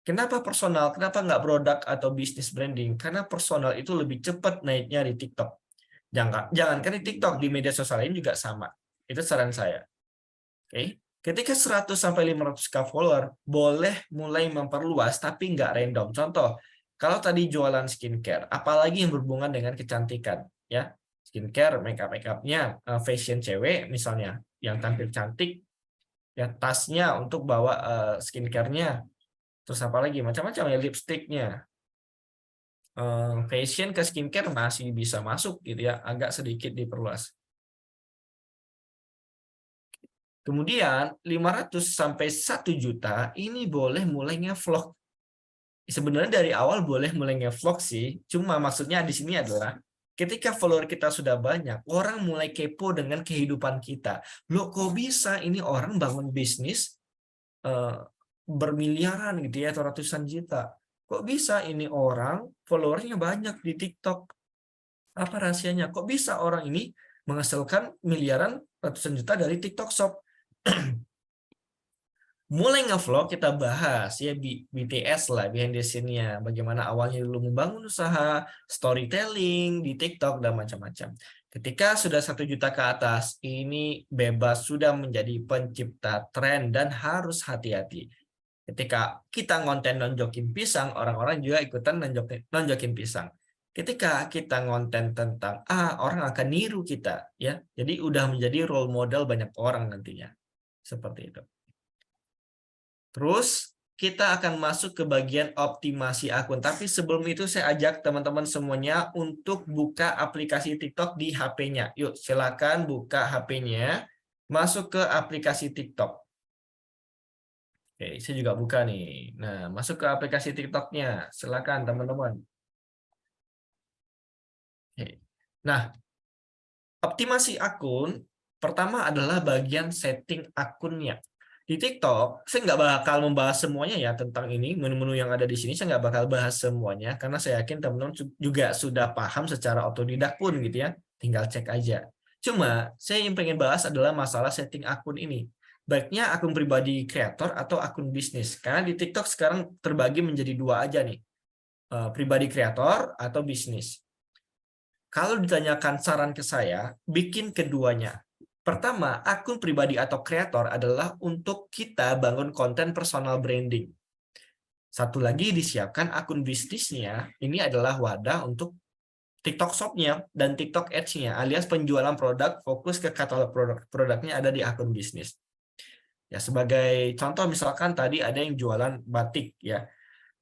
Kenapa personal? Kenapa nggak produk atau bisnis branding? Karena personal itu lebih cepat naiknya di TikTok. Jangankan di TikTok, di media sosial lain juga sama. Itu saran saya. Oke. Ketika 100 sampai 500k follower, boleh mulai memperluas tapi nggak random. Contoh, kalau tadi jualan skincare, apalagi yang berhubungan dengan kecantikan, ya. Skincare, makeup-makeupnya, fashion cewek misalnya, yang tampil cantik, ya tasnya untuk bawa skincare-nya. Terus apa lagi? Macam-macam ya, lipstiknya. Fashion ke skincare masih bisa masuk gitu ya, agak sedikit diperluas. Kemudian 500 sampai 1 juta ini boleh mulai nge-vlog. Sebenarnya dari awal boleh mulai nge-vlog sih, cuma maksudnya di sini adalah ketika follower kita sudah banyak, orang mulai kepo dengan kehidupan kita. Loh kok bisa ini orang bangun bisnis bermiliaran gitu ya, atau ratusan juta. Kok bisa ini orang followernya banyak di TikTok? Apa rahasianya? Kok bisa orang ini menghasilkan miliaran ratusan juta dari TikTok Shop? Mulai nge-vlog kita bahas ya BTS lah, behind the scene-nya, bagaimana awalnya dulu membangun usaha, storytelling di TikTok dan macam-macam. Ketika sudah 1 juta ke atas, ini bebas sudah menjadi pencipta tren dan harus hati-hati. Ketika kita ngonten nonjokin pisang, orang-orang juga ikutan nonjokin pisang. Ketika kita ngonten tentang orang akan niru kita, ya. Jadi udah menjadi role model banyak orang nantinya. Seperti itu. Terus kita akan masuk ke bagian optimasi akun. Tapi sebelum itu saya ajak teman-teman semuanya untuk buka aplikasi TikTok di HP-nya. Yuk, silakan buka HP-nya, masuk ke aplikasi TikTok. Oke, saya juga buka nih. Nah, masuk ke aplikasi TikTok-nya. Silakan teman-teman. Oke. Nah, optimasi akun pertama adalah bagian setting akunnya. Di TikTok, saya nggak bakal membahas semuanya ya tentang ini, menu-menu yang ada di sini, saya nggak bakal bahas semuanya, karena saya yakin teman-teman juga sudah paham secara otodidak pun gitu ya, tinggal cek aja. Cuma, saya yang pengen bahas adalah masalah setting akun ini. Baiknya akun pribadi kreator atau akun bisnis, karena di TikTok sekarang terbagi menjadi 2 aja nih, pribadi kreator atau bisnis. Kalau ditanyakan saran ke saya, bikin keduanya. Pertama, akun pribadi atau kreator adalah untuk kita bangun konten personal branding. Satu lagi disiapkan akun bisnisnya, ini adalah wadah untuk TikTok Shop-nya dan TikTok Ads-nya, alias penjualan produk, fokus ke katalog produknya ada di akun bisnis. Ya, sebagai contoh misalkan tadi ada yang jualan batik ya.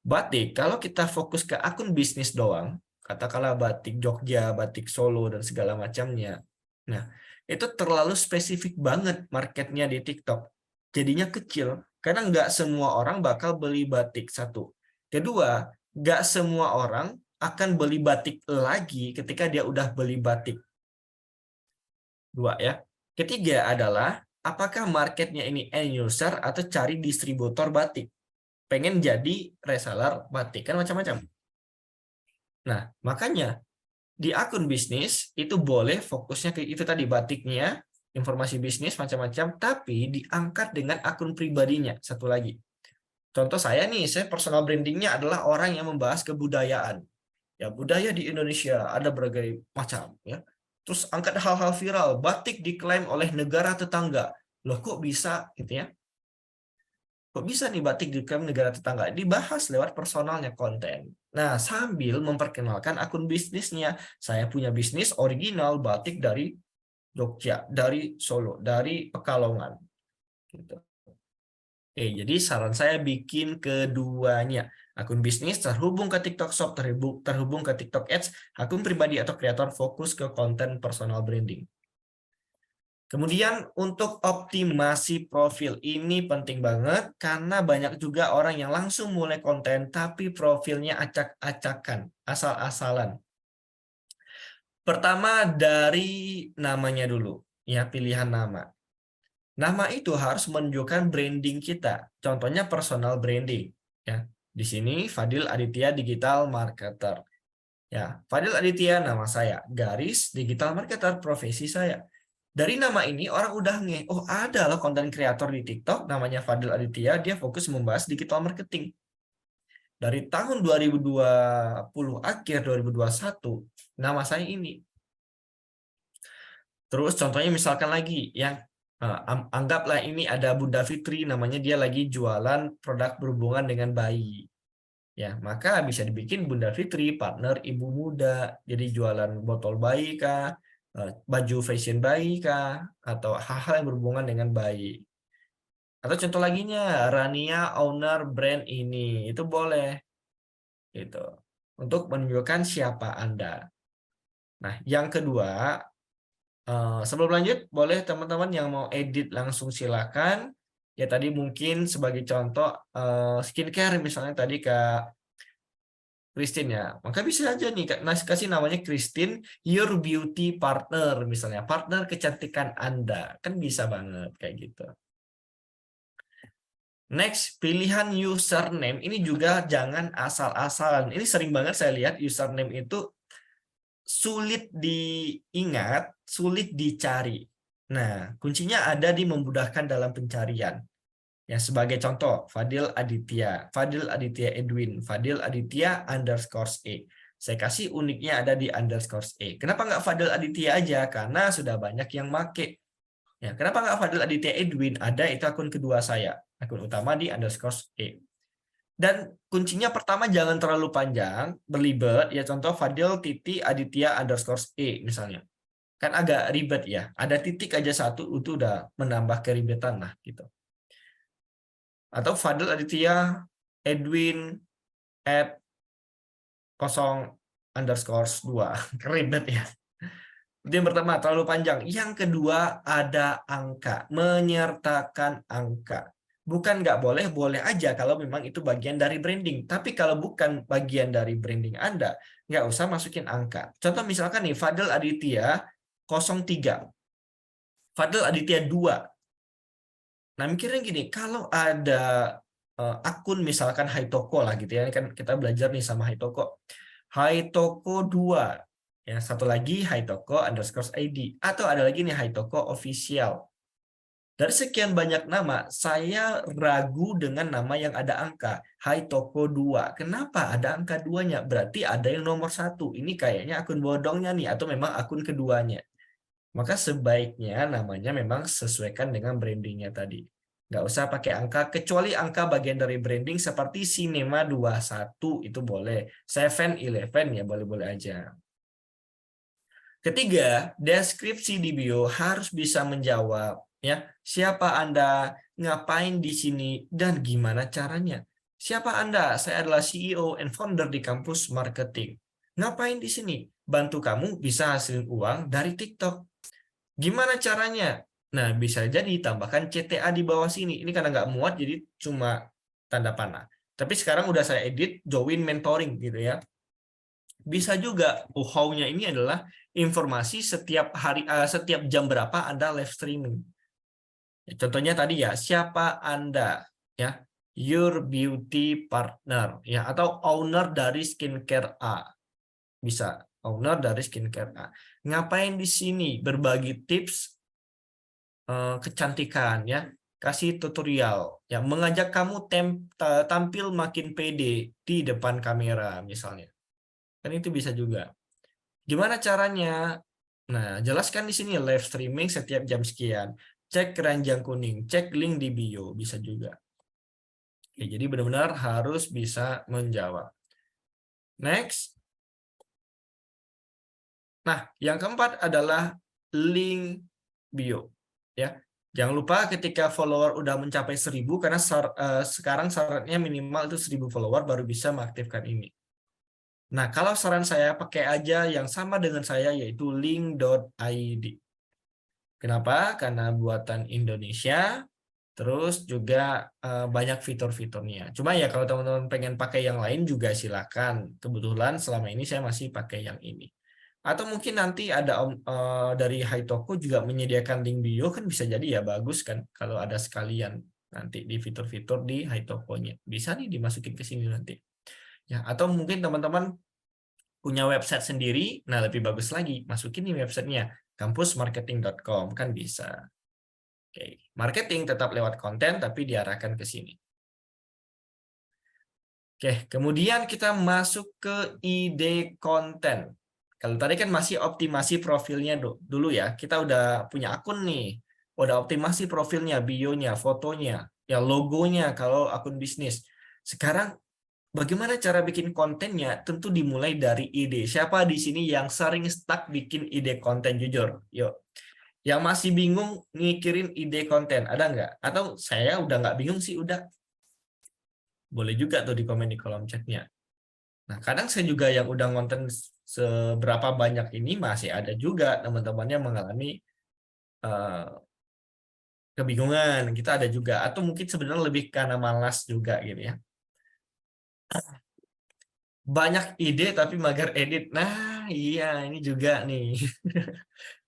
Batik, kalau kita fokus ke akun bisnis doang, katakanlah batik Jogja, batik Solo, dan segala macamnya. Nah, itu terlalu spesifik banget marketnya di TikTok. Jadinya kecil, karena nggak semua orang bakal beli batik, satu. Kedua, nggak semua orang akan beli batik lagi ketika dia udah beli batik. 2 ya. Ketiga adalah, apakah marketnya ini end user atau cari distributor batik? Pengen jadi reseller batik, kan macam-macam. Nah, makanya di akun bisnis itu boleh fokusnya ke itu tadi, batiknya, informasi bisnis macam-macam, tapi diangkat dengan akun pribadinya. Satu lagi. Contoh saya nih, saya personal brandingnya adalah orang yang membahas kebudayaan. Ya, budaya di Indonesia ada berbagai macam ya. Terus angkat hal-hal viral, batik diklaim oleh negara tetangga. Loh kok bisa gitu ya? Kok bisa nih batik diklaim negara tetangga? Dibahas lewat personalnya konten. Nah, sambil memperkenalkan akun bisnisnya. Saya punya bisnis original batik dari Jogja, dari Solo, dari Pekalongan. Gitu. Oke, jadi saran saya bikin keduanya. Akun bisnis terhubung ke TikTok Shop, terhubung ke TikTok Ads, akun pribadi atau kreator fokus ke konten personal branding. Kemudian untuk optimasi profil, ini penting banget karena banyak juga orang yang langsung mulai konten tapi profilnya acak-acakan, asal-asalan. Pertama dari namanya dulu, ya pilihan nama. Nama itu harus menunjukkan branding kita, contohnya personal branding. Ya, di sini Fadil Aditya Digital Marketer. Ya, Fadil Aditya nama saya, garis digital marketer profesi saya. Dari nama ini orang udah oh ada loh konten kreator di TikTok namanya Fadil Aditya, dia fokus membahas digital marketing. Dari tahun 2020 akhir 2021 nama saya ini. Terus contohnya misalkan lagi yang Anggaplah ini ada Bunda Fitri, namanya dia lagi jualan produk berhubungan dengan bayi. Ya, maka bisa dibikin Bunda Fitri partner ibu muda, jadi jualan botol bayi kah, baju fashion bayi kah, atau hal-hal yang berhubungan dengan bayi. Atau contoh laginya, Rania owner brand ini, itu boleh gitu. Untuk menunjukkan siapa Anda. Nah, yang kedua, sebelum lanjut, boleh teman-teman yang mau edit langsung silakan. Ya tadi mungkin sebagai contoh skincare misalnya tadi Kak Christine ya. Maka bisa aja nih kasih namanya Christine your beauty partner misalnya, partner kecantikan Anda. Kan bisa banget kayak gitu. Next, pilihan username ini juga jangan asal-asalan. Ini sering banget saya lihat username itu sulit diingat, sulit dicari. Nah, kuncinya ada di memudahkan dalam pencarian. Ya, sebagai contoh, Fadil Aditya Edwin, Fadil Aditya _E. Saya kasih uniknya ada di _E. Kenapa nggak Fadil Aditya aja? Karena sudah banyak yang make. Ya, kenapa nggak Fadil Aditya Edwin? Ada, itu akun kedua saya. Akun utama di _E. Dan kuncinya pertama jangan terlalu panjang, berlibet. Ya contoh Fadil Aditya _E misalnya. Kan agak ribet ya. Ada titik aja satu, itu udah menambah keribetan lah gitu. Atau Fadil Aditya Edwin @0_2. Ribet ya. Itu yang pertama, terlalu panjang. Yang kedua, ada angka. Menyertakan angka. Bukan nggak boleh, boleh aja kalau memang itu bagian dari branding. Tapi kalau bukan bagian dari branding Anda, nggak usah masukin angka. Contoh misalkan nih, Fadil Aditya 03. Fadil Aditya 2. Nah, mikirnya gini, kalau ada akun misalkan Haitoko lah gitu ya, kan kita belajar nih sama Haitoko. Haitoko 2. Ya, satu lagi Haitoko _ID. Atau ada lagi nih Haitoko official. Dari sekian banyak nama, saya ragu dengan nama yang ada angka. Haitoko 2. Kenapa ada angka 2-nya? Berarti ada yang nomor 1. Ini kayaknya akun bodongnya nih, atau memang akun keduanya. Maka sebaiknya namanya memang sesuaikan dengan brandingnya tadi. Nggak usah pakai angka, kecuali angka bagian dari branding seperti Cinema 21 itu boleh. 7-Eleven ya boleh-boleh aja. Ketiga, deskripsi di bio harus bisa menjawab ya. Siapa Anda, ngapain di sini, dan gimana caranya. Siapa Anda? Saya adalah CEO and founder di kampus marketing. Ngapain di sini? Bantu kamu bisa hasilin uang dari TikTok. Gimana caranya? Nah, bisa jadi tambahkan CTA di bawah sini. Ini karena nggak muat, jadi cuma tanda panah. Tapi sekarang udah saya edit, join mentoring gitu ya. Bisa juga, how-nya ini adalah informasi setiap hari, setiap jam berapa Anda live streaming. Contohnya tadi ya, siapa Anda? Ya, your beauty partner, ya, atau owner dari skincare A. Bisa. Owner dari skincare A. Ngapain di sini? Berbagi tips kecantikan ya, kasih tutorial ya, mengajak kamu tampil makin pede di depan kamera misalnya. Kan itu bisa juga. Gimana caranya? Nah, jelaskan di sini live streaming setiap jam sekian. Cek keranjang kuning, cek link di bio, bisa juga. Oke, jadi benar-benar harus bisa menjawab. Next. Nah, yang keempat adalah link bio. Ya, jangan lupa ketika follower udah mencapai 1000, karena sekarang syaratnya minimal itu 1000 follower baru bisa mengaktifkan ini. Nah, kalau saran saya pakai aja yang sama dengan saya, yaitu link.id. Kenapa? Karena buatan Indonesia, terus juga banyak fitur-fiturnya. Cuma ya kalau teman-teman pengen pakai yang lain juga silakan. Kebetulan selama ini saya masih pakai yang ini. Atau mungkin nanti ada dari Haitoko juga menyediakan link bio, kan bisa jadi ya, bagus kan kalau ada sekalian nanti di fitur-fitur di Haitoko-nya. Bisa nih dimasukin ke sini nanti. Ya, atau mungkin teman-teman punya website sendiri, nah lebih bagus lagi, masukin nih websitenya, kampusmarketing.com, kan bisa. Oke, marketing tetap lewat konten, tapi diarahkan ke sini. Oke, kemudian kita masuk ke ide konten. Kalau tadi kan masih optimasi profilnya dulu ya, kita udah punya akun nih. udah optimasi profilnya, bionya, fotonya, ya logonya kalau akun bisnis. Sekarang bagaimana cara bikin kontennya? Tentu dimulai dari ide. Siapa di sini yang sering stuck bikin ide konten, jujur? Yuk. Yang masih bingung mikirin ide konten, ada nggak? Atau saya udah nggak bingung sih, udah. Boleh juga tuh di komen di kolom chatnya. Nah, kadang saya juga yang udah ngonten seberapa banyak ini masih ada juga teman-temannya mengalami kebingungan. Kita ada juga. Atau mungkin sebenarnya lebih karena malas juga gitu ya. Banyak ide tapi mager edit. Nah, iya ini juga nih.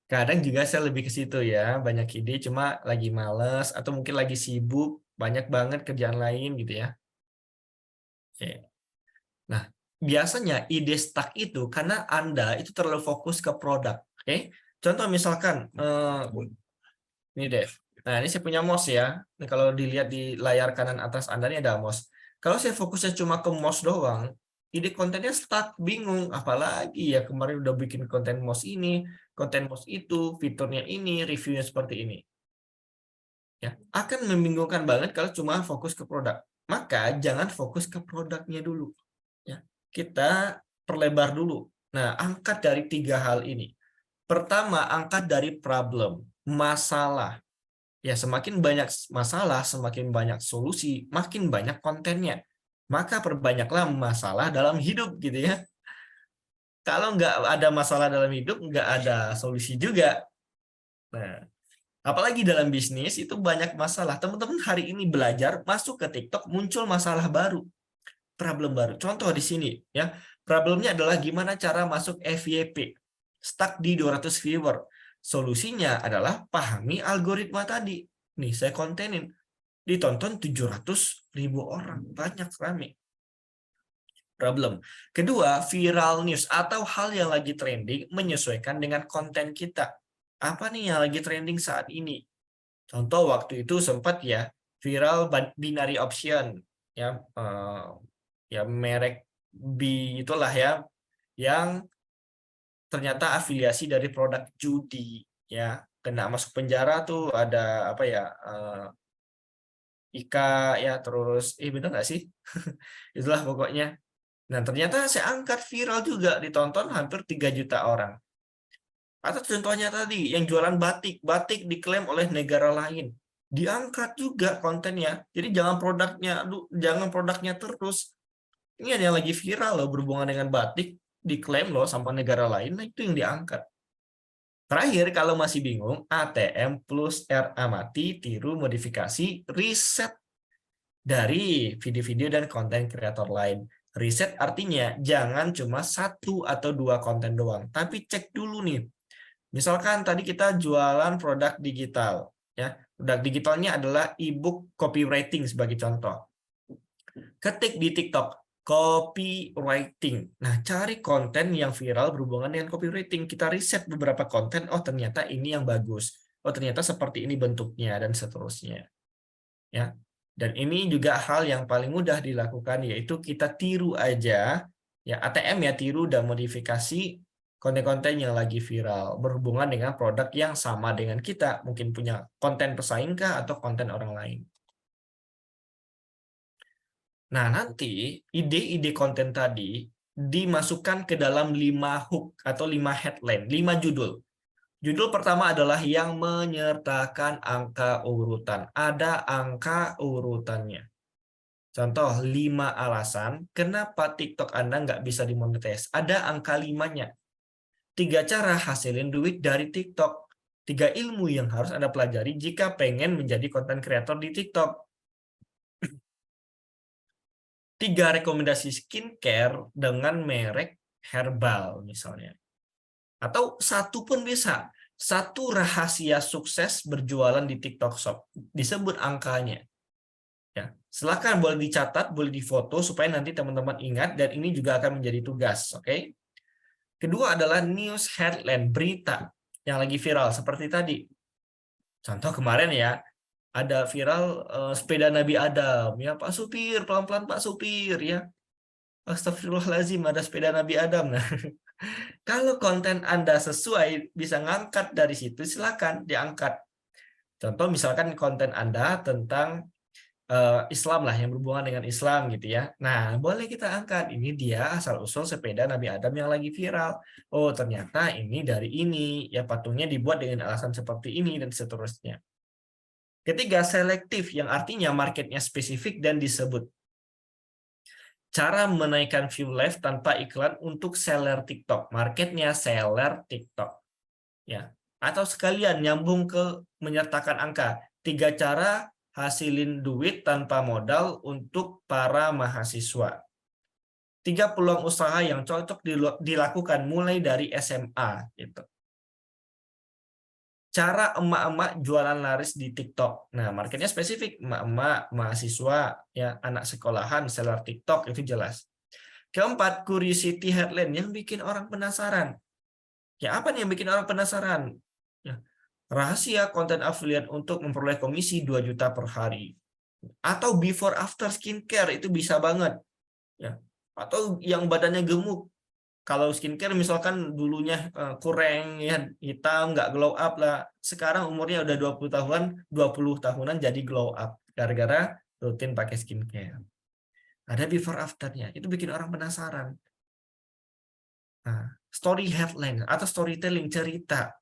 Kadang juga saya lebih ke situ ya. Banyak ide cuma lagi males atau mungkin lagi sibuk, banyak banget kerjaan lain gitu ya. Oke. Nah, biasanya ide stuck itu karena Anda itu terlalu fokus ke produk. Oke. Contoh misalkan ini deh. Nah, ini saya punya mouse ya. Ini kalau dilihat di layar kanan atas Anda ini ada mouse. Kalau saya fokusnya cuma ke mouse doang, ide kontennya stuck, bingung. Apalagi ya kemarin udah bikin konten mouse ini, konten mouse itu, fiturnya ini, reviewnya seperti ini. Ya, akan membingungkan banget kalau cuma fokus ke produk. Maka jangan fokus ke produknya dulu. Ya, kita perlebar dulu. Nah, angkat dari 3 hal ini. Pertama, angkat dari problem, masalah. Ya, semakin banyak masalah, semakin banyak solusi, makin banyak kontennya. Maka perbanyaklah masalah dalam hidup gitu ya. Kalau nggak ada masalah dalam hidup, nggak ada solusi juga. Nah, apalagi dalam bisnis itu banyak masalah. Teman-teman hari ini belajar, masuk ke TikTok, muncul masalah baru, problem baru. Contoh di sini ya, problemnya adalah gimana cara masuk FYP, stuck di 200 viewer. Solusinya adalah pahami algoritma tadi. Nih, saya kontenin. Ditonton 700.000 orang. Banyak, rame. Problem. Kedua, viral news atau hal yang lagi trending menyesuaikan dengan konten kita. Apa nih yang lagi trending saat ini? Contoh waktu itu sempat ya, viral binary option. Ya, ya merek itulah ya, yang ternyata afiliasi dari produk judi ya, kena masuk penjara tuh, ada apa ya, Ika ya, terus bener nggak sih? Itulah pokoknya. Nah, ternyata saya angkat viral juga, ditonton hampir 3 juta orang. Atau contohnya tadi yang jualan batik diklaim oleh negara lain, diangkat juga kontennya. Jadi jangan produknya terus. Ini ada yang lagi viral loh berhubungan dengan batik, diklaim loh sama negara lain, nah itu yang diangkat. Terakhir, kalau masih bingung, ATM plus RA mati, tiru, modifikasi, riset dari video-video dan konten kreator lain. Riset artinya jangan cuma 1 atau 2 konten doang, tapi cek dulu nih. Misalkan tadi kita jualan produk digital, ya. Produk digitalnya adalah e-book copywriting sebagai contoh. Ketik di TikTok copywriting. Nah, cari konten yang viral berhubungan dengan copywriting. Kita riset beberapa konten, oh ternyata ini yang bagus. Oh ternyata seperti ini bentuknya, dan seterusnya. Ya. Dan ini juga hal yang paling mudah dilakukan, yaitu kita tiru aja, ya ATM ya, tiru dan modifikasi konten-konten yang lagi viral berhubungan dengan produk yang sama dengan kita. Mungkin punya konten pesaing kah atau konten orang lain. Nah, nanti ide-ide konten tadi dimasukkan ke dalam 5 hook atau 5 headline, 5 judul. Judul pertama adalah yang menyertakan angka urutan. Ada angka urutannya. Contoh, 5 alasan kenapa TikTok Anda nggak bisa dimonetize. Ada angka 5-nya. 3 cara hasilin duit dari TikTok. 3 ilmu yang harus Anda pelajari jika pengen menjadi konten kreator di TikTok. 3 rekomendasi skincare dengan merek herbal misalnya. Atau 1 pun bisa. 1 rahasia sukses berjualan di TikTok Shop. Disebut angkanya. Ya, silakan boleh dicatat, boleh difoto supaya nanti teman-teman ingat, dan ini juga akan menjadi tugas, oke? Kedua adalah news headline, berita yang lagi viral seperti tadi. Contoh kemarin ya, ada viral sepeda Nabi Adam, ya Pak Supir, pelan-pelan Pak Supir ya. Astagfirullahaladzim, ada sepeda Nabi Adam. Nah, kalau konten Anda sesuai, bisa ngangkat dari situ, silakan diangkat. Contoh misalkan konten Anda tentang Islam lah, yang berhubungan dengan Islam gitu ya. Nah, boleh kita angkat, ini dia asal-usul sepeda Nabi Adam yang lagi viral. Oh, ternyata ini dari ini, ya patungnya dibuat dengan alasan seperti ini, dan seterusnya. Ketiga, selektif, yang artinya marketnya spesifik dan disebut. Cara menaikkan view live tanpa iklan untuk seller TikTok. Marketnya seller TikTok. Ya. Atau sekalian nyambung ke menyertakan angka. 3 cara hasilin duit tanpa modal untuk para mahasiswa. 3 peluang usaha yang cocok dilakukan mulai dari SMA. Gitu. Cara emak-emak jualan laris di TikTok. Nah, marketnya spesifik, emak-emak, mahasiswa, ya, anak sekolahan, seller TikTok, itu jelas. Keempat, curiosity headline yang bikin orang penasaran. Ya, apa nih yang bikin orang penasaran? Ya, rahasia konten affiliate untuk memperoleh komisi 2 juta per hari. Atau before after skincare, itu bisa banget. Ya. Atau yang badannya gemuk. Kalau skincare misalkan dulunya kurang, ya, hitam, nggak glow up lah. Sekarang umurnya udah 20 tahunan jadi glow up. Gara-gara rutin pakai skincare. Ada before afternya. Itu bikin orang penasaran. Nah, story headline atau storytelling, cerita.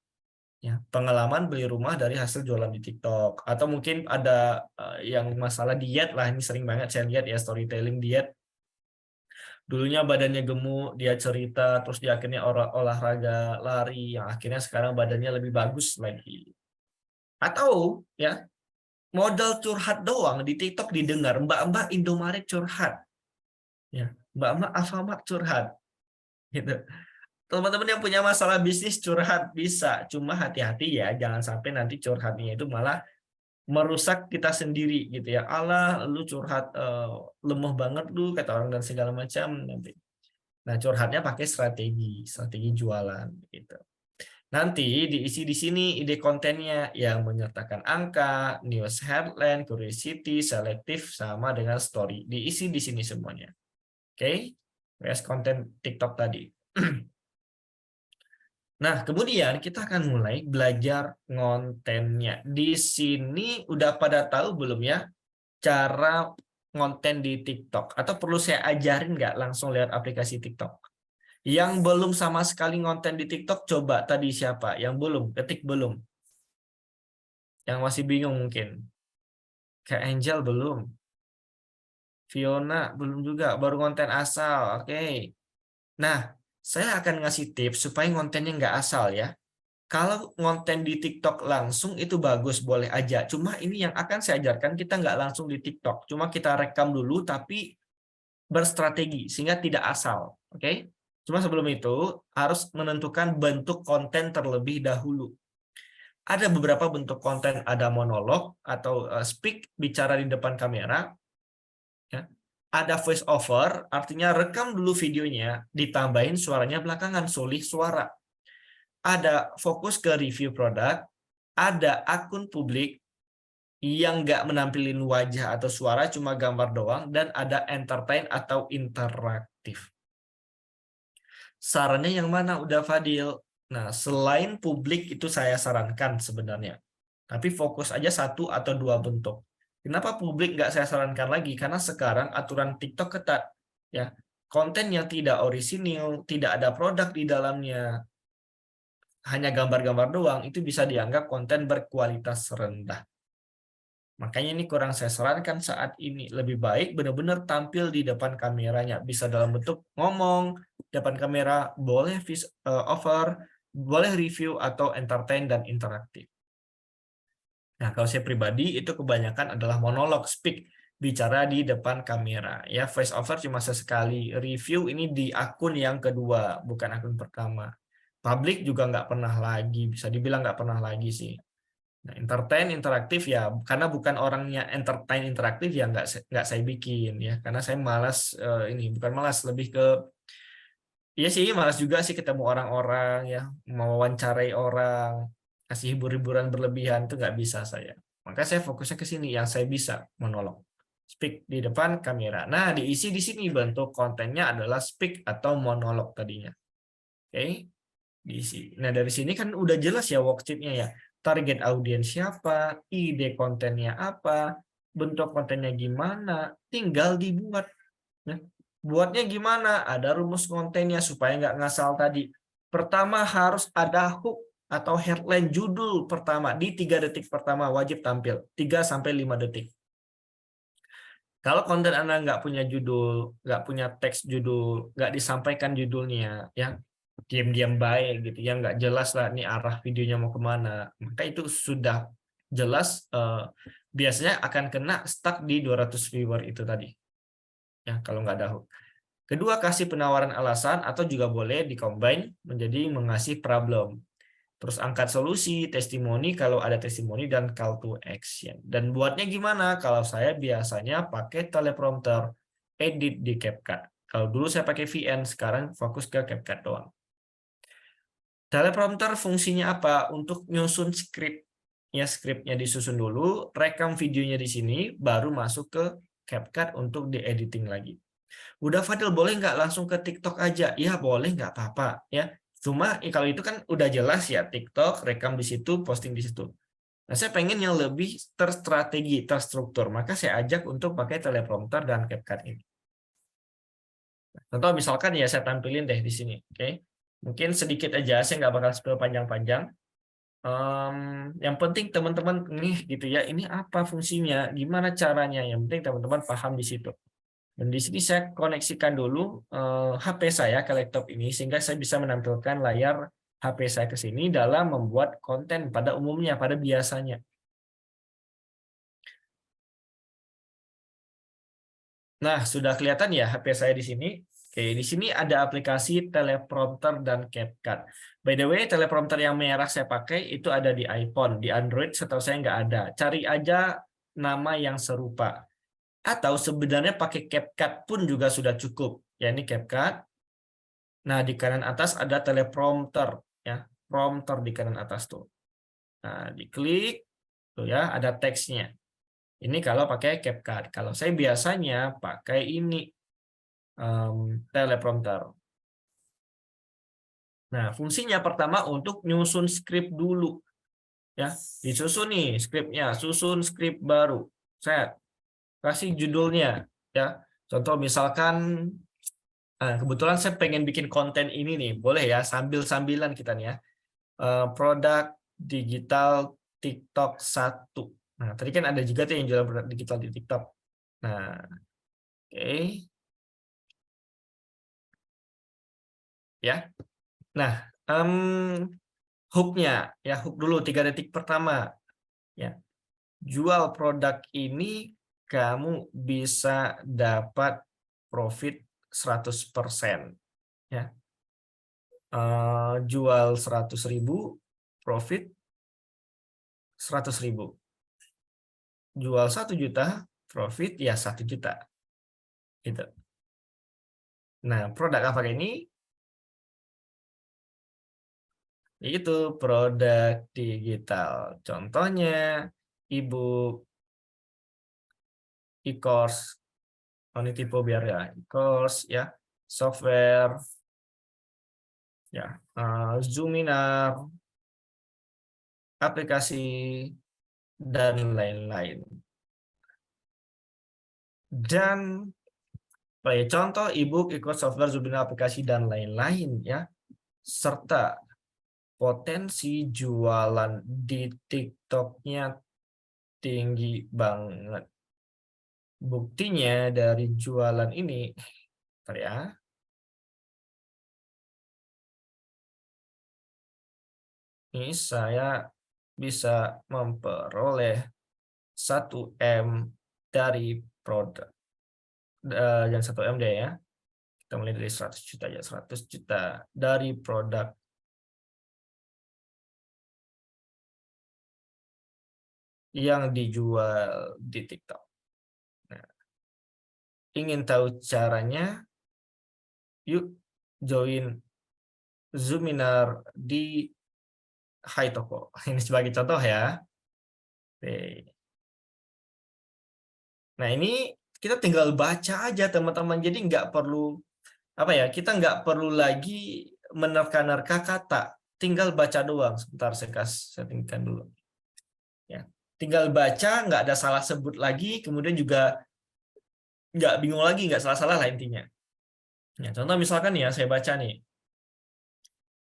Ya, pengalaman beli rumah dari hasil jualan di TikTok, atau mungkin ada yang masalah diet lah, ini sering banget saya lihat ya, storytelling diet. Dulunya badannya gemuk, dia cerita, terus dia akhirnya olahraga lari, yang akhirnya sekarang badannya lebih bagus lagi. Atau ya, modal curhat doang di TikTok didengar, mbak-mbak Indomaret curhat, ya, mbak-mbak Alfamart curhat, gitu. Teman-teman yang punya masalah bisnis curhat bisa, cuma hati-hati ya, jangan sampai nanti curhatnya itu malah merusak kita sendiri gitu ya. Allah, lu curhat lemah banget lu, kata orang, dan segala macam nanti. Nah, curhatnya pakai strategi jualan gitu. Nanti diisi di sini ide kontennya yang menyertakan angka, news headline, curiosity, selektif, sama dengan story. Diisi di sini semuanya. Oke? Beres konten TikTok tadi. Nah, kemudian kita akan mulai belajar kontennya. Di sini udah pada tahu belum ya cara konten di TikTok? Atau perlu saya ajarin nggak langsung lihat aplikasi TikTok? Yang belum sama sekali konten di TikTok, coba tadi siapa? Yang belum, ketik belum. Yang masih bingung mungkin. Kayak Angel belum. Fiona belum juga, baru konten asal. Oke. Nah, saya akan ngasih tips supaya kontennya nggak asal ya. Kalau konten di TikTok langsung itu bagus, boleh aja. Cuma ini yang akan saya ajarkan, kita nggak langsung di TikTok. Cuma kita rekam dulu, tapi berstrategi, sehingga tidak asal. Oke? Cuma sebelum itu, harus menentukan bentuk konten terlebih dahulu. Ada beberapa bentuk konten, ada monolog atau speak, bicara di depan kamera. Ya. Ada voice over, artinya rekam dulu videonya, ditambahin suaranya belakangan, sulih suara. Ada fokus ke review produk, ada akun publik yang nggak menampilin wajah atau suara, cuma gambar doang, dan ada entertain atau interaktif. Sarannya yang mana udah Fadil? Nah, selain publik itu saya sarankan sebenarnya. Tapi fokus aja 1 atau 2 bentuk. Kenapa publik nggak saya sarankan lagi? Karena sekarang aturan TikTok ketat. Ya, konten yang tidak orisinil, tidak ada produk di dalamnya, hanya gambar-gambar doang, itu bisa dianggap konten berkualitas rendah. Makanya ini kurang saya sarankan saat ini. Lebih baik benar-benar tampil di depan kameranya. Bisa dalam bentuk ngomong, depan kamera, boleh voice over, boleh review, atau entertain dan interaktif. Nah, kalau saya pribadi itu kebanyakan adalah monolog, speak, bicara di depan kamera. Ya, voice over cuma sesekali. Review ini di akun yang kedua, bukan akun pertama. Public juga nggak pernah lagi, bisa dibilang nggak pernah lagi sih. Nah, entertain, interaktif ya, karena bukan orangnya entertain, interaktif ya nggak saya bikin ya, karena saya malas ini, bukan malas, lebih ke iya sih, malas juga sih ketemu orang-orang ya, mewawancarai orang, kasih hibur-hiburan berlebihan itu nggak bisa saya. Maka saya fokusnya ke sini yang saya bisa, monolog, speak di depan kamera. Nah, diisi di sini bentuk kontennya adalah speak atau monolog tadinya. Oke, diisi. Nah, dari sini kan udah jelas ya worksheet-nya ya. target audiens siapa, ide kontennya apa, bentuk kontennya gimana, tinggal dibuat. Ya. Buatnya gimana? Ada rumus kontennya supaya nggak ngasal tadi. Pertama harus ada hook atau headline judul pertama. Di 3 detik pertama wajib tampil. 3-5 detik. Kalau konten Anda nggak punya judul, nggak punya teks judul, nggak disampaikan judulnya, ya diam-diam baik gitu, ya nggak jelas lah ini arah videonya mau kemana, maka itu sudah jelas biasanya akan kena stuck di 200 viewer itu tadi. Ya, kalau nggak ada hook. Kedua, kasih penawaran alasan atau juga boleh dikombin menjadi mengasih problem. Terus angkat solusi, testimoni kalau ada testimoni, dan call to action. Dan buatnya gimana? Kalau saya biasanya pakai teleprompter, edit di CapCut. Kalau dulu saya pakai VN, sekarang fokus ke CapCut doang. Teleprompter fungsinya apa? Untuk nyusun skrip. Ya, skripnya disusun dulu, rekam videonya di sini, baru masuk ke CapCut untuk di-editing lagi. Udah Fadil, boleh nggak langsung ke TikTok aja? Ya boleh, nggak apa-apa ya. Cuma kalau itu kan udah jelas ya, TikTok, rekam di situ, posting di situ. Nah, saya pengen yang lebih terstrategi, terstruktur. Maka saya ajak untuk pakai teleprompter dan CapCut ini. Contoh misalkan ya saya tampilin deh di sini. Oke, mungkin sedikit aja, saya nggak bakal spill panjang-panjang. Yang penting teman-teman nih gitu ya, ini apa fungsinya, gimana caranya. Yang penting teman-teman paham di situ. Dan di sini saya koneksikan dulu HP saya ke laptop ini sehingga saya bisa menampilkan layar HP saya ke sini dalam membuat konten pada umumnya, pada biasanya. Nah, sudah kelihatan ya HP saya di sini. Oke, di sini ada aplikasi teleprompter dan CapCut. By the way, teleprompter yang merah saya pakai itu ada di iPhone, di Android setahu saya nggak ada. Cari aja nama yang serupa. Atau sebenarnya pakai CapCut pun juga sudah cukup. Ya, ini CapCut. Nah, di kanan atas ada teleprompter. Ya, prompter di kanan atas tuh. Nah, diklik. Tuh ya, ada teksnya. Ini kalau pakai CapCut. Kalau saya biasanya pakai ini, teleprompter. Nah, fungsinya pertama untuk nyusun skrip dulu. Ya, disusun nih skripnya. Susun skrip baru. Set. Kasih judulnya ya, contoh misalkan kebetulan saya pengen bikin konten ini nih, boleh ya sambil-sambilan kita nih ya, produk digital TikTok 1. Nah, tadi kan ada juga tuh yang jual produk digital di TikTok. Nah, oke. Ya, nah, hooknya ya, hook dulu 3 detik pertama ya, jual produk ini kamu bisa dapat profit 100%. Ya. Jual 100.000, profit 100.000. Jual 1 juta, profit ya 1 juta. Gitu. Nah, produk apa ini? Itu produk digital. Contohnya, e-book, e-course, ini tipe biar ya, e-course ya, software, ya, Zoominar, aplikasi dan lain-lain. Dan contoh e-book, e-course, software, Zoominar, aplikasi dan lain-lain ya, serta potensi jualan di TikTok-nya tinggi banget. Buktinya dari jualan ini, bentar ya. Ini saya bisa memperoleh 1M dari produk. Yang 1M deh ya. Kita mulai dari 100 juta ya, 100 juta dari produk. Yang dijual di TikTok. Ingin tahu caranya? Yuk join Zoominar di Hai Toko. Ini sebagai contoh ya. Oke. Nah, ini kita tinggal baca aja teman-teman. Jadi nggak perlu apa ya? Kita nggak perlu lagi menerka-nerka kata. Tinggal baca doang. Sebentar saya settingkan dulu. Ya, tinggal baca, nggak ada salah sebut lagi, kemudian juga nggak bingung lagi, nggak salah-salah lah intinya. Ya, contoh misalkan ya, saya baca nih,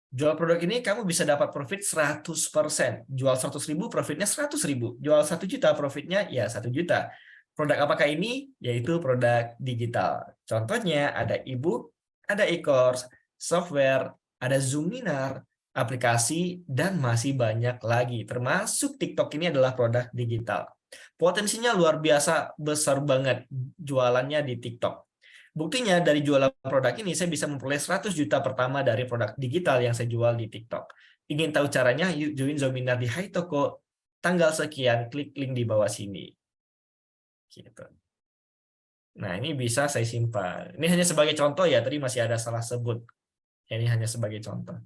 jual produk ini kamu bisa dapat profit 100%. Jual 100.000, profitnya 100.000. Jual 1 juta, profitnya ya 1 juta. Produk apakah ini? Yaitu produk digital. Contohnya ada e-book, ada e-course, software, ada Zoominar, aplikasi, dan masih banyak lagi. Termasuk TikTok ini adalah produk digital. Potensinya luar biasa, besar banget jualannya di TikTok. Buktinya dari jualan produk ini saya bisa memperoleh 100 juta pertama dari produk digital yang saya jual di TikTok. Ingin tahu caranya? Yuk join Zoominar di Hai Toko tanggal sekian, klik link di bawah sini. Gitu. Nah, ini bisa saya simpan. Ini hanya sebagai contoh ya, tadi masih ada salah sebut. Ini hanya sebagai contoh.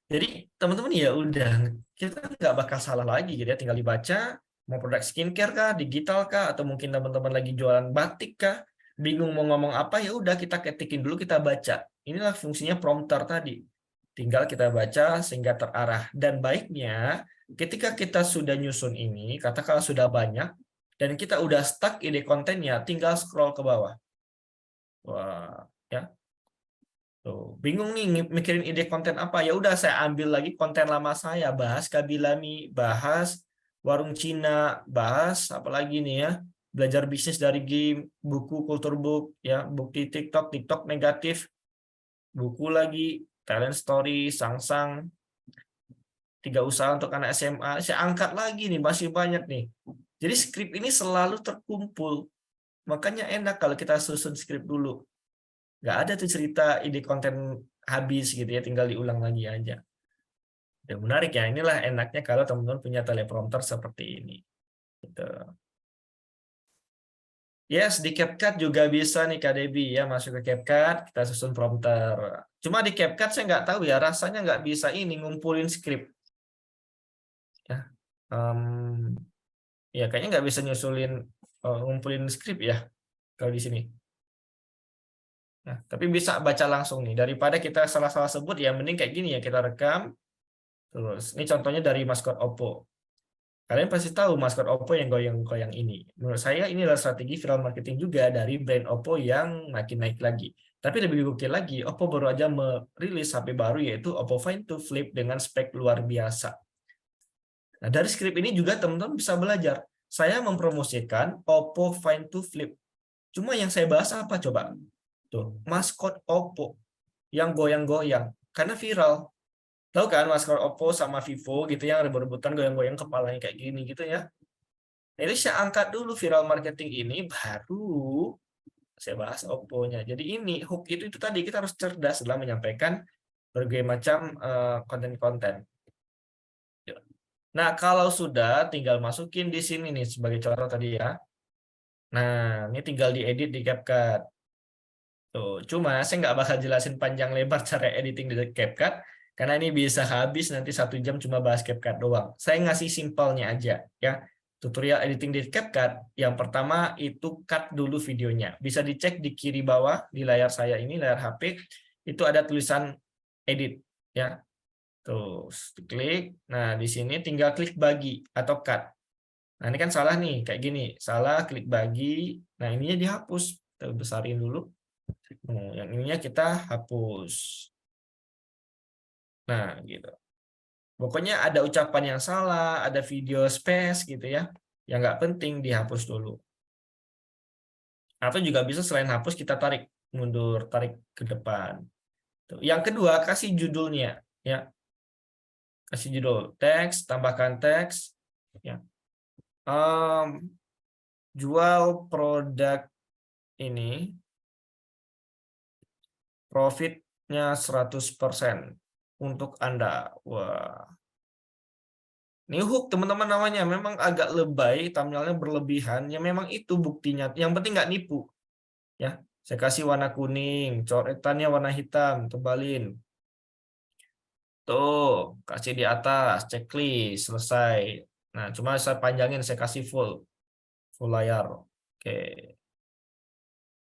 Jadi teman-teman ya udah, kita nggak bakal salah lagi gitu ya, tinggal dibaca mau produk skincare kah, digital kah, atau mungkin teman-teman lagi jualan batik kah, bingung mau ngomong apa, ya udah kita ketikin dulu, kita baca. Inilah fungsinya prompter tadi. Tinggal kita baca sehingga terarah. Dan baiknya ketika kita sudah nyusun ini, katakanlah sudah banyak dan kita udah stuck ide kontennya, tinggal scroll ke bawah. Wah, ya. Tuh, bingung nih mikirin ide konten apa. Ya udah saya ambil lagi konten lama saya, bahas Kabilami, bahas warung Cina, bahas apalagi nih ya, belajar bisnis dari game, buku kultur book, ya, bukti TikTok, TikTok negatif, buku lagi, talent story, Sangsang, 3 usaha untuk anak SMA, saya angkat lagi nih, masih banyak nih. Jadi skrip ini selalu terkumpul, makanya enak kalau kita susun skrip dulu. Nggak ada tuh cerita ide konten habis gitu ya, tinggal diulang lagi aja. Dan menarik ya, inilah enaknya kalau teman-teman punya teleprompter seperti ini. Gitu. Yes, di CapCut juga bisa nih Kak Debbie ya, masuk ke CapCut, kita susun prompter. Cuma di CapCut saya nggak tahu ya, rasanya nggak bisa ini ngumpulin skrip. Ya, ya kayaknya nggak bisa nyusulin ngumpulin skrip ya kalau di sini. Nah, tapi bisa baca langsung nih. Daripada kita salah-salah sebut ya, mending kayak gini ya, kita rekam. Terus, ini contohnya dari maskot Oppo. Kalian pasti tahu maskot Oppo yang goyang-goyang ini. Menurut saya ini adalah strategi viral marketing juga dari brand Oppo yang makin naik lagi. Tapi lebih gokil lagi, Oppo baru aja merilis HP baru yaitu Oppo Find 2 Flip dengan spek luar biasa. Nah, dari skrip ini juga teman-teman bisa belajar. Saya mempromosikan Oppo Find 2 Flip. Cuma yang saya bahas apa coba? Tuh, maskot Oppo yang goyang-goyang karena viral. Tahu kan maskot Oppo sama Vivo gitu yang rebut-rebutan goyang-goyang kepalanya kayak gini gitu ya. Jadi saya angkat dulu viral marketing ini, baru saya bahas Oppo-nya. Jadi ini hook itu tadi, kita harus cerdas dalam menyampaikan berbagai macam konten-konten. Nah, kalau sudah tinggal masukin di sini nih sebagai contoh tadi ya. Nah, ini tinggal diedit di CapCut. Tuh, cuma saya nggak bakal jelasin panjang lebar cara editing di CapCut, karena ini bisa habis nanti 1 jam cuma bahas CapCut doang. Saya ngasih simpelnya aja ya. Tutorial editing di CapCut, yang pertama itu cut dulu videonya. Bisa dicek di kiri bawah di layar saya ini, layar HP, itu ada tulisan edit ya. Terus klik. Nah, di sini tinggal klik bagi atau cut. Nah, ini kan salah nih, kayak gini. Salah, klik bagi. Nah, ininya dihapus. Kita besarin dulu. Nah, yang ininya kita hapus. Nah, gitu. Pokoknya ada ucapan yang salah, ada video space gitu ya. Yang nggak penting dihapus dulu. Atau juga bisa selain hapus kita tarik mundur, tarik ke depan. Yang kedua, kasih judulnya ya. Kasih judul, teks, tambahkan teks ya. Jual produk ini profitnya 100% untuk Anda. Wah. Ini hook teman-teman namanya. Memang agak lebay, thumbnailnya berlebihan. Ya memang itu buktinya. Yang penting nggak nipu. Ya, saya kasih warna kuning, coretannya warna hitam, tebalin. Tuh, kasih di atas, checklist, selesai. Nah, cuma saya panjangin, saya kasih full layar. Oke.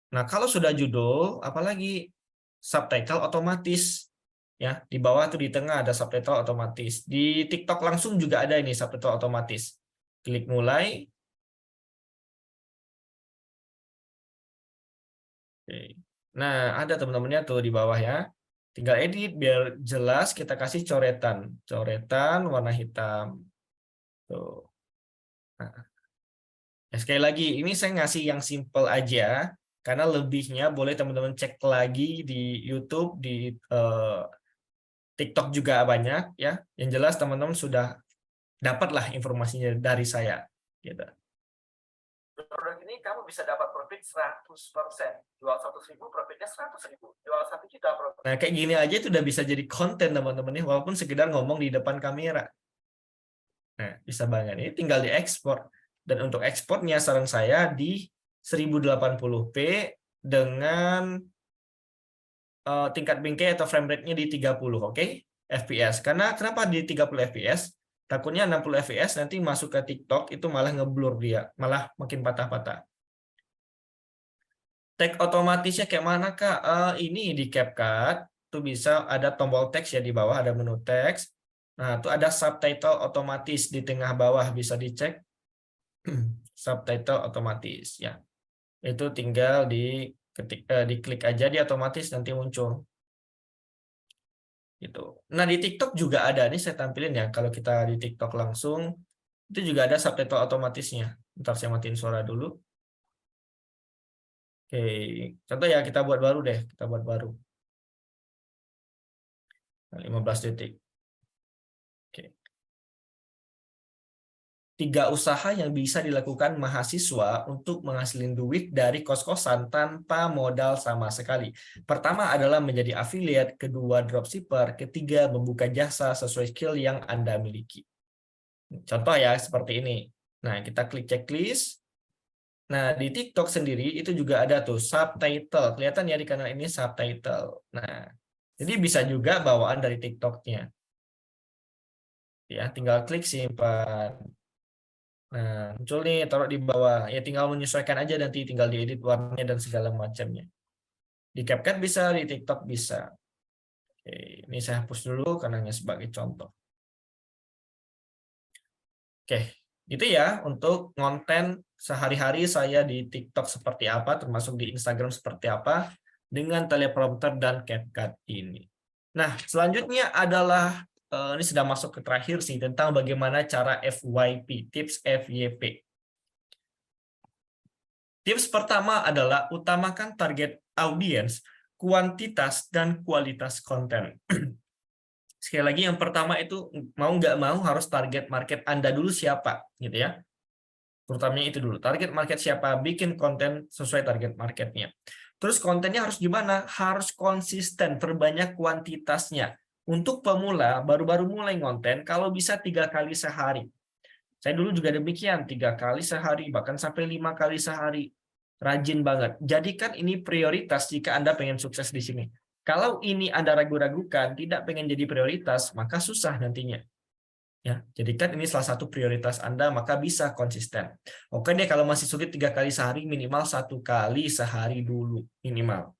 Nah, kalau sudah judul, apalagi subtitle otomatis ya. Di bawah tuh di tengah ada subtitle otomatis. Di TikTok langsung juga ada ini subtitle otomatis. Klik mulai. Oke. Nah, ada teman-temannya tuh di bawah ya. Tinggal edit biar jelas, kita kasih coretan. Coretan warna hitam. Tuh. Nah, ya, sekali lagi, ini saya ngasih yang simple aja, karena lebihnya boleh teman-teman cek lagi di YouTube, di TikTok juga banyak ya. Yang jelas teman-teman sudah dapatlah informasinya dari saya. Gitu. Produk ini kamu bisa dapat profit 100%. Jual 100.000, profitnya 100.000. Jual 1 juta profit. Nah, kayak gini aja itu udah bisa jadi konten teman-teman ya, walaupun sekedar ngomong di depan kamera. Nah, bisa banget. Ini tinggal diekspor. Dan untuk ekspornya saran saya di 1080p dengan tingkat bingkai atau frame rate-nya di 30, oke? FPS. Karena kenapa di 30 FPS? Takutnya 60 fps nanti masuk ke TikTok itu malah ngeblur dia, malah makin patah-patah. Tag otomatisnya kayak mana, Kak? Ini di CapCut tuh bisa ada tombol teks ya, di bawah ada menu teks. Nah, tuh ada subtitle otomatis di tengah bawah, bisa dicek. Subtitle otomatis ya. Itu tinggal diklik aja, dia otomatis nanti muncul. Gitu. Nah, di TikTok juga ada, nih saya tampilin ya, kalau kita di TikTok langsung, itu juga ada subtitle otomatisnya. Ntar saya matiin suara dulu. Oke, contoh ya, kita buat baru deh, kita buat baru. 15 detik. Oke. 3 usaha yang bisa dilakukan mahasiswa untuk menghasilkan duit dari kos-kosan tanpa modal sama sekali. Pertama adalah menjadi affiliate, kedua dropshipper, ketiga membuka jasa sesuai skill yang Anda miliki. Contoh ya, seperti ini. Nah, kita klik checklist. Nah, di TikTok sendiri itu juga ada tuh subtitle. Kelihatan ya di kanan ini subtitle. Nah, jadi bisa juga bawaan dari TikToknya. Ya, tinggal klik simpan. Nah, muncul nih, taruh di bawah. Ya tinggal menyesuaikan aja, nanti tinggal diedit warnanya dan segala macamnya. Di CapCut bisa, di TikTok bisa. Oke, ini saya hapus dulu karena hanya sebagai contoh. Oke, gitu ya untuk konten sehari-hari saya di TikTok seperti apa, termasuk di Instagram seperti apa, dengan teleprompter dan CapCut ini. Nah, selanjutnya adalah ini sudah masuk ke terakhir sih, tentang bagaimana cara FYP, tips FYP. Tips pertama adalah utamakan target audiens, kuantitas, dan kualitas konten. Sekali lagi, yang pertama itu mau nggak mau harus target market Anda dulu siapa, gitu ya. Terutamanya itu dulu, target market siapa, bikin konten sesuai target marketnya. Terus kontennya harus gimana? Harus konsisten, perbanyak kuantitasnya. Untuk pemula, baru-baru mulai konten, kalau bisa 3 kali sehari. Saya dulu juga demikian, 3 kali sehari, bahkan sampai 5 kali sehari. Rajin banget. Jadikan ini prioritas jika Anda pengen sukses di sini. Kalau ini Anda ragu-ragukan, tidak pengen jadi prioritas, maka susah nantinya. Ya, jadikan ini salah satu prioritas Anda, maka bisa konsisten. Oke deh, kalau masih sulit 3 kali sehari, minimal 1 kali sehari dulu, minimal.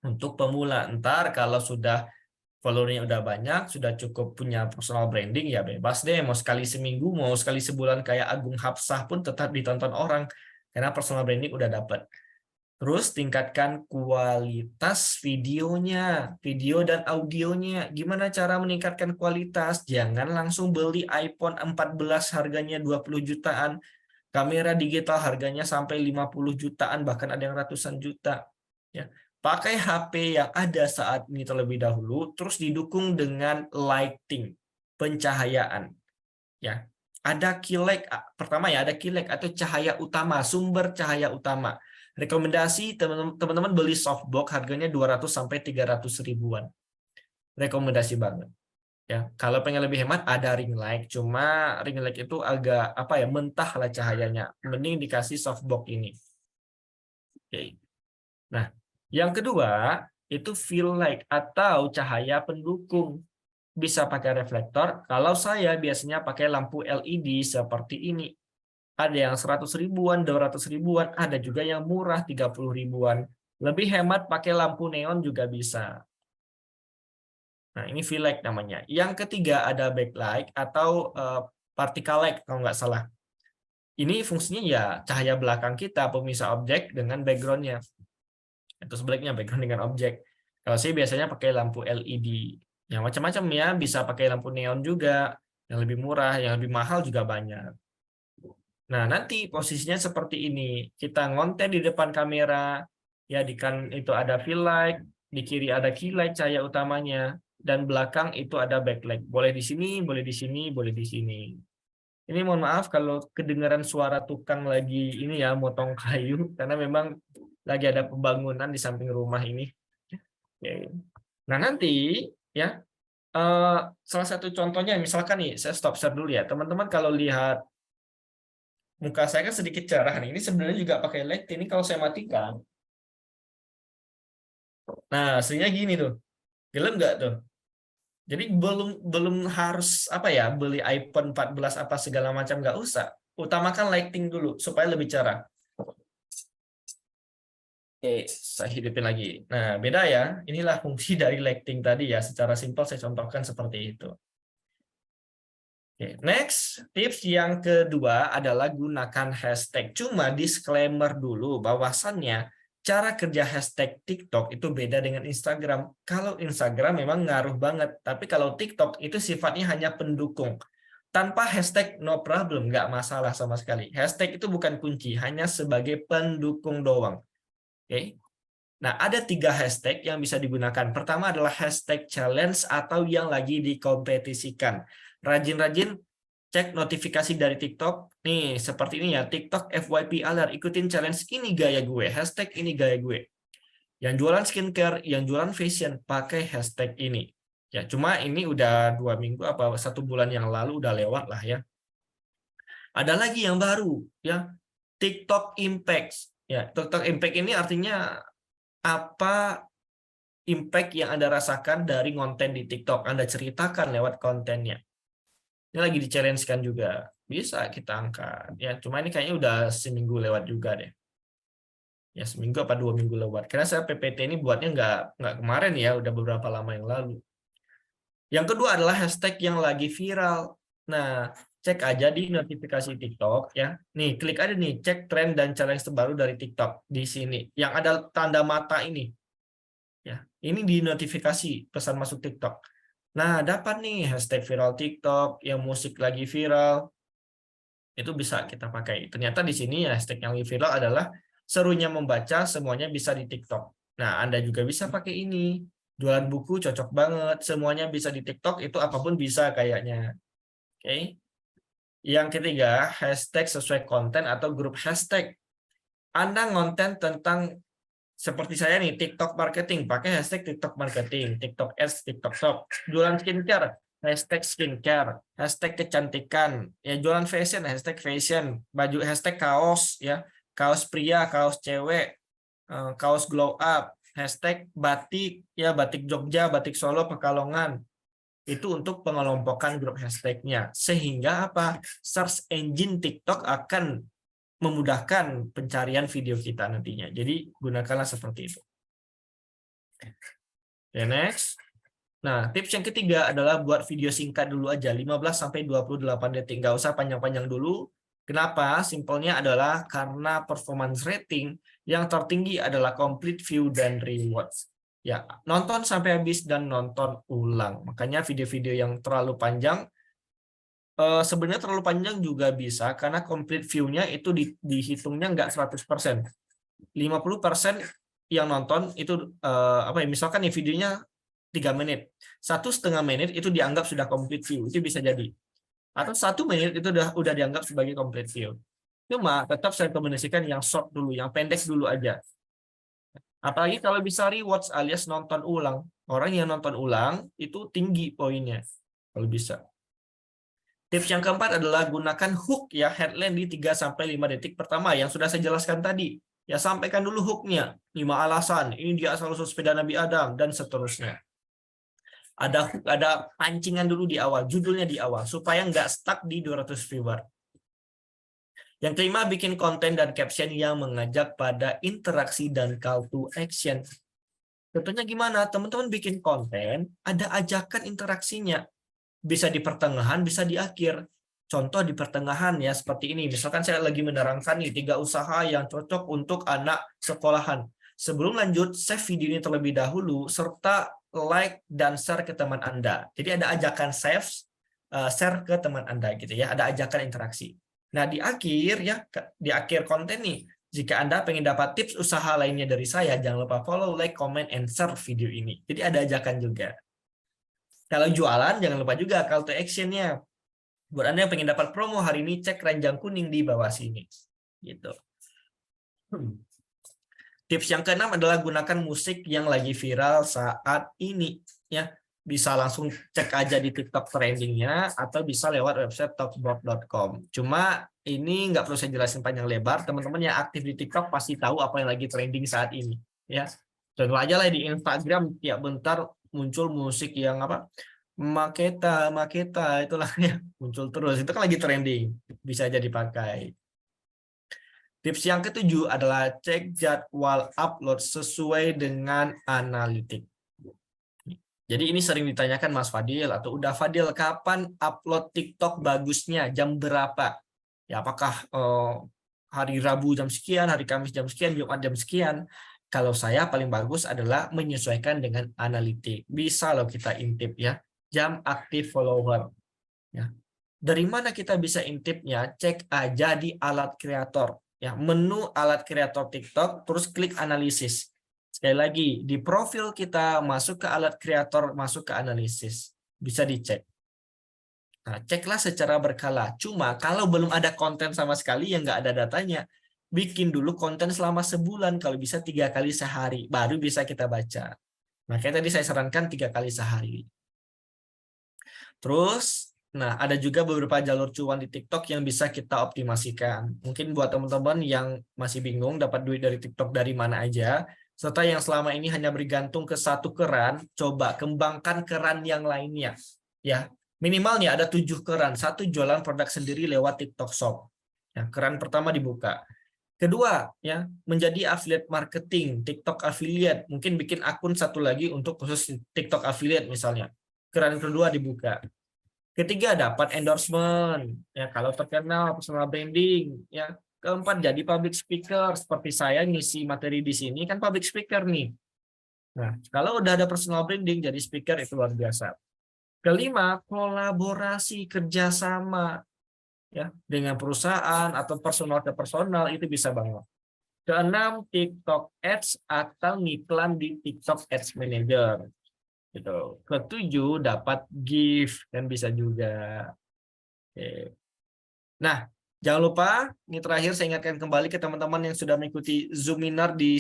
Untuk pemula, ntar kalau sudah followernya udah banyak, sudah cukup punya personal branding, ya bebas deh, mau sekali seminggu, mau sekali sebulan kayak Agung Hapsah pun tetap ditonton orang, karena personal branding udah dapat. Terus tingkatkan kualitas videonya, video dan audionya. Gimana cara meningkatkan kualitas? Jangan langsung beli iPhone 14 harganya 20 jutaan, kamera digital harganya sampai 50 jutaan, bahkan ada yang ratusan juta. Ya. Pakai HP yang ada saat ini terlebih dahulu, terus didukung dengan lighting, pencahayaan. Ya, ada key light, pertama ya, ada key light atau cahaya utama, sumber cahaya utama. Rekomendasi teman-teman beli softbox harganya 200 sampai 300 ribuan. Rekomendasi banget. Ya, kalau pengen lebih hemat ada ring light, cuma ring light itu agak apa ya, mentah lah cahayanya. Mending dikasih softbox ini. Oke. Nah, yang kedua, itu fill light atau cahaya pendukung. Bisa pakai reflektor, kalau saya biasanya pakai lampu LED seperti ini. Ada yang 100 ribuan, 200 ribuan, ada juga yang murah 30 ribuan. Lebih hemat pakai lampu neon juga bisa. Nah, ini V-like namanya. Yang ketiga ada backlight atau particle light kalau nggak salah. Ini fungsinya ya cahaya belakang kita, pemisah objek dengan background-nya. Atau sebaliknya, background dengan objek. Kalau saya biasanya pakai lampu LED. Yang macam-macam ya, bisa pakai lampu neon juga. Yang lebih murah, yang lebih mahal juga banyak. Nah, nanti posisinya seperti ini. Kita ngonten di depan kamera, ya di kan itu ada fill light, di kiri ada key light cahaya utamanya, dan belakang itu ada backlight. Boleh di sini, boleh di sini, boleh di sini. Ini mohon maaf kalau kedengaran suara tukang lagi ini ya motong kayu karena memang lagi ada pembangunan di samping rumah ini. Oke. Nah, nanti ya salah satu contohnya misalkan nih saya stop share dulu ya. Teman-teman kalau lihat muka saya kan sedikit cerah nih. Ini sebenarnya juga pakai light. Ini kalau saya matikan. Nah, aslinya gini tuh. Gelap nggak tuh? Jadi belum harus apa ya beli iPhone 14 apa segala macam, nggak usah. Utamakan lighting dulu supaya lebih cerah. Oke, saya hidupin lagi. Nah, beda ya. Inilah fungsi dari lighting tadi ya. Secara simpel saya contohkan seperti itu. Oke, next, tips yang kedua adalah gunakan hashtag. Cuma disclaimer dulu bahwasannya cara kerja hashtag TikTok itu beda dengan Instagram. Kalau Instagram memang ngaruh banget, tapi kalau TikTok itu sifatnya hanya pendukung. Tanpa hashtag no problem, nggak masalah sama sekali. Hashtag itu bukan kunci, hanya sebagai pendukung doang. Oke. Nah, ada 3 hashtag yang bisa digunakan. Pertama adalah hashtag challenge atau yang lagi dikompetisikan. Rajin-rajin cek notifikasi dari TikTok. Nih, seperti ini ya. TikTok FYP alert. Ikutin challenge ini gaya gue. Hashtag ini gaya gue. Yang jualan skincare, yang jualan fashion, pakai hashtag ini. Ya, cuma ini udah 2 minggu apa 1 bulan yang lalu udah lewat lah ya. Ada lagi yang baru ya. TikTok Impact. Ya, TikTok Impact ini artinya apa impact yang Anda rasakan dari konten di TikTok. Anda ceritakan lewat kontennya. Ini lagi di-challenge-kan juga. Bisa kita angkat. Ya, cuma ini kayaknya udah seminggu lewat juga deh. Ya, seminggu apa 2 minggu lewat. Karena saya PPT ini buatnya nggak kemarin ya, udah beberapa lama yang lalu. Yang kedua adalah hashtag yang lagi viral. Nah, cek aja di notifikasi TikTok ya. Nih, klik aja nih, cek tren dan challenge terbaru dari TikTok di sini. Yang ada tanda mata ini. Ya, ini di notifikasi pesan masuk TikTok. Nah, dapat nih hashtag viral TikTok, yang musik lagi viral. Itu bisa kita pakai. Ternyata di sini hashtag yang lagi viral adalah serunya membaca, semuanya bisa di TikTok. Nah, Anda juga bisa pakai ini. Jualan buku cocok banget, semuanya bisa di TikTok, itu apapun bisa kayaknya. Oke. Yang ketiga, hashtag sesuai konten atau grup hashtag. Anda ngonten tentang seperti saya nih, TikTok marketing, pakai hashtag TikTok marketing, TikTok ads, TikTok shop. Jualan skincare, hashtag skincare, hashtag kecantikan. Ya, jualan fashion, hashtag fashion. Baju, hashtag kaos, ya, kaos pria, kaos cewek, kaos glow up, hashtag batik, ya, batik Jogja, batik Solo, Pekalongan. Itu untuk pengelompokan grup hashtagnya. Sehingga apa? Search engine TikTok akan memudahkan pencarian video kita nantinya. Jadi gunakanlah seperti itu. Oke, next. Nah, tips yang ketiga adalah buat video singkat dulu aja, 15-28 detik. Nggak usah panjang-panjang dulu. Kenapa? Simpelnya adalah karena performance rating yang tertinggi adalah complete view dan rewards. Ya, nonton sampai habis dan nonton ulang. Makanya video-video yang terlalu panjang sebenarnya terlalu panjang juga bisa karena complete view-nya itu dihitungnya nggak 100%. 50% yang nonton itu apa ya, misalkan nih videonya 3 menit. 1,5 menit itu dianggap sudah complete view. Itu bisa jadi. Atau 1 menit itu udah dianggap sebagai complete view. Cuma tetap saya rekomendasikan yang short dulu, yang pendek dulu aja. Apalagi kalau bisa rewards alias nonton ulang. Orang yang nonton ulang itu tinggi poinnya kalau bisa. Tips yang keempat adalah gunakan hook ya, headline di 3-5 detik pertama yang sudah saya jelaskan tadi. Ya, sampaikan dulu hooknya, 5 alasan, ini dia asal-usul sepeda Nabi Adam, dan seterusnya. Ada hook, ada pancingan dulu di awal, judulnya di awal, supaya nggak stuck di 200 viewer. Yang kelima, bikin konten dan caption yang mengajak pada interaksi dan call to action. Contohnya gimana? Teman-teman bikin konten, ada ajakan interaksinya. Bisa di pertengahan, bisa di akhir. Contoh di pertengahan ya, seperti ini. Misalkan saya lagi menerangkan nih 3 usaha yang cocok untuk anak sekolahan. Sebelum lanjut, save video ini terlebih dahulu, serta like dan share ke teman Anda. Jadi ada ajakan share ke teman Anda gitu ya, ada ajakan interaksi. Nah, di akhir ya, di akhir konten nih, jika Anda pengen dapat tips usaha lainnya dari saya, jangan lupa follow, like, comment, and share video ini. Jadi ada ajakan juga. Kalau jualan, jangan lupa juga call to action-nya. Buat Anda yang pengen dapat promo hari ini, cek keranjang kuning di bawah sini. Gitu. Tips yang keenam adalah gunakan musik yang lagi viral saat ini. Ya, bisa langsung cek aja di TikTok trendingnya atau bisa lewat website talkboard.com. Cuma ini nggak perlu saya jelasin panjang lebar. Teman-teman yang aktif di TikTok pasti tahu apa yang lagi trending saat ini. Ya, contoh aja lah di Instagram tiap bentar muncul musik yang apa? Maketa itulah ya, muncul terus. Itu kan lagi trending, bisa jadi pakai. Tips yang ketujuh adalah cek jadwal upload sesuai dengan analitik. Jadi ini sering ditanyakan Mas Fadil atau udah Fadil, kapan upload TikTok bagusnya, jam berapa? Ya, apakah hari Rabu jam sekian, hari Kamis jam sekian, Jumat jam sekian? Kalau saya paling bagus adalah menyesuaikan dengan analitik. Bisa loh kita intip ya, jam aktif follower. Ya. Dari mana kita bisa intipnya? Cek aja di alat kreator. Ya, menu alat kreator TikTok, terus klik analisis. Sekali lagi, di profil kita masuk ke alat kreator, masuk ke analisis. Bisa dicek. Nah, ceklah secara berkala. Cuma kalau belum ada konten sama sekali yang nggak ada datanya, bikin dulu konten selama sebulan, kalau bisa 3 kali sehari, baru bisa kita baca. Makanya tadi saya sarankan 3 kali sehari. Terus, nah, ada juga beberapa jalur cuan di TikTok yang bisa kita optimasikan. Mungkin buat teman-teman yang masih bingung dapat duit dari TikTok dari mana aja, serta yang selama ini hanya bergantung ke satu keran, coba kembangkan keran yang lainnya. Ya, minimalnya ada 7 keran, 1 jualan produk sendiri lewat TikTok Shop. Ya, keran pertama dibuka. Kedua, ya, menjadi affiliate marketing, TikTok affiliate. Mungkin bikin akun satu lagi untuk khusus TikTok affiliate misalnya. Keran kedua dibuka. Ketiga, dapat endorsement, ya, kalau terkenal, personal branding, ya. Keempat, jadi public speaker, seperti saya ngisi materi di sini kan public speaker nih. Nah, kalau udah ada personal branding, jadi speaker itu luar biasa. Kelima, kolaborasi kerjasama, ya, dengan perusahaan atau personal ke personal itu bisa banget. Keenam, TikTok Ads atau ngiklan di TikTok Ads Manager. Gitu. Ketujuh, dapat gift kan bisa juga. Oke. Nah, jangan lupa ini terakhir saya ingatkan kembali ke teman-teman yang sudah mengikuti Zoominar di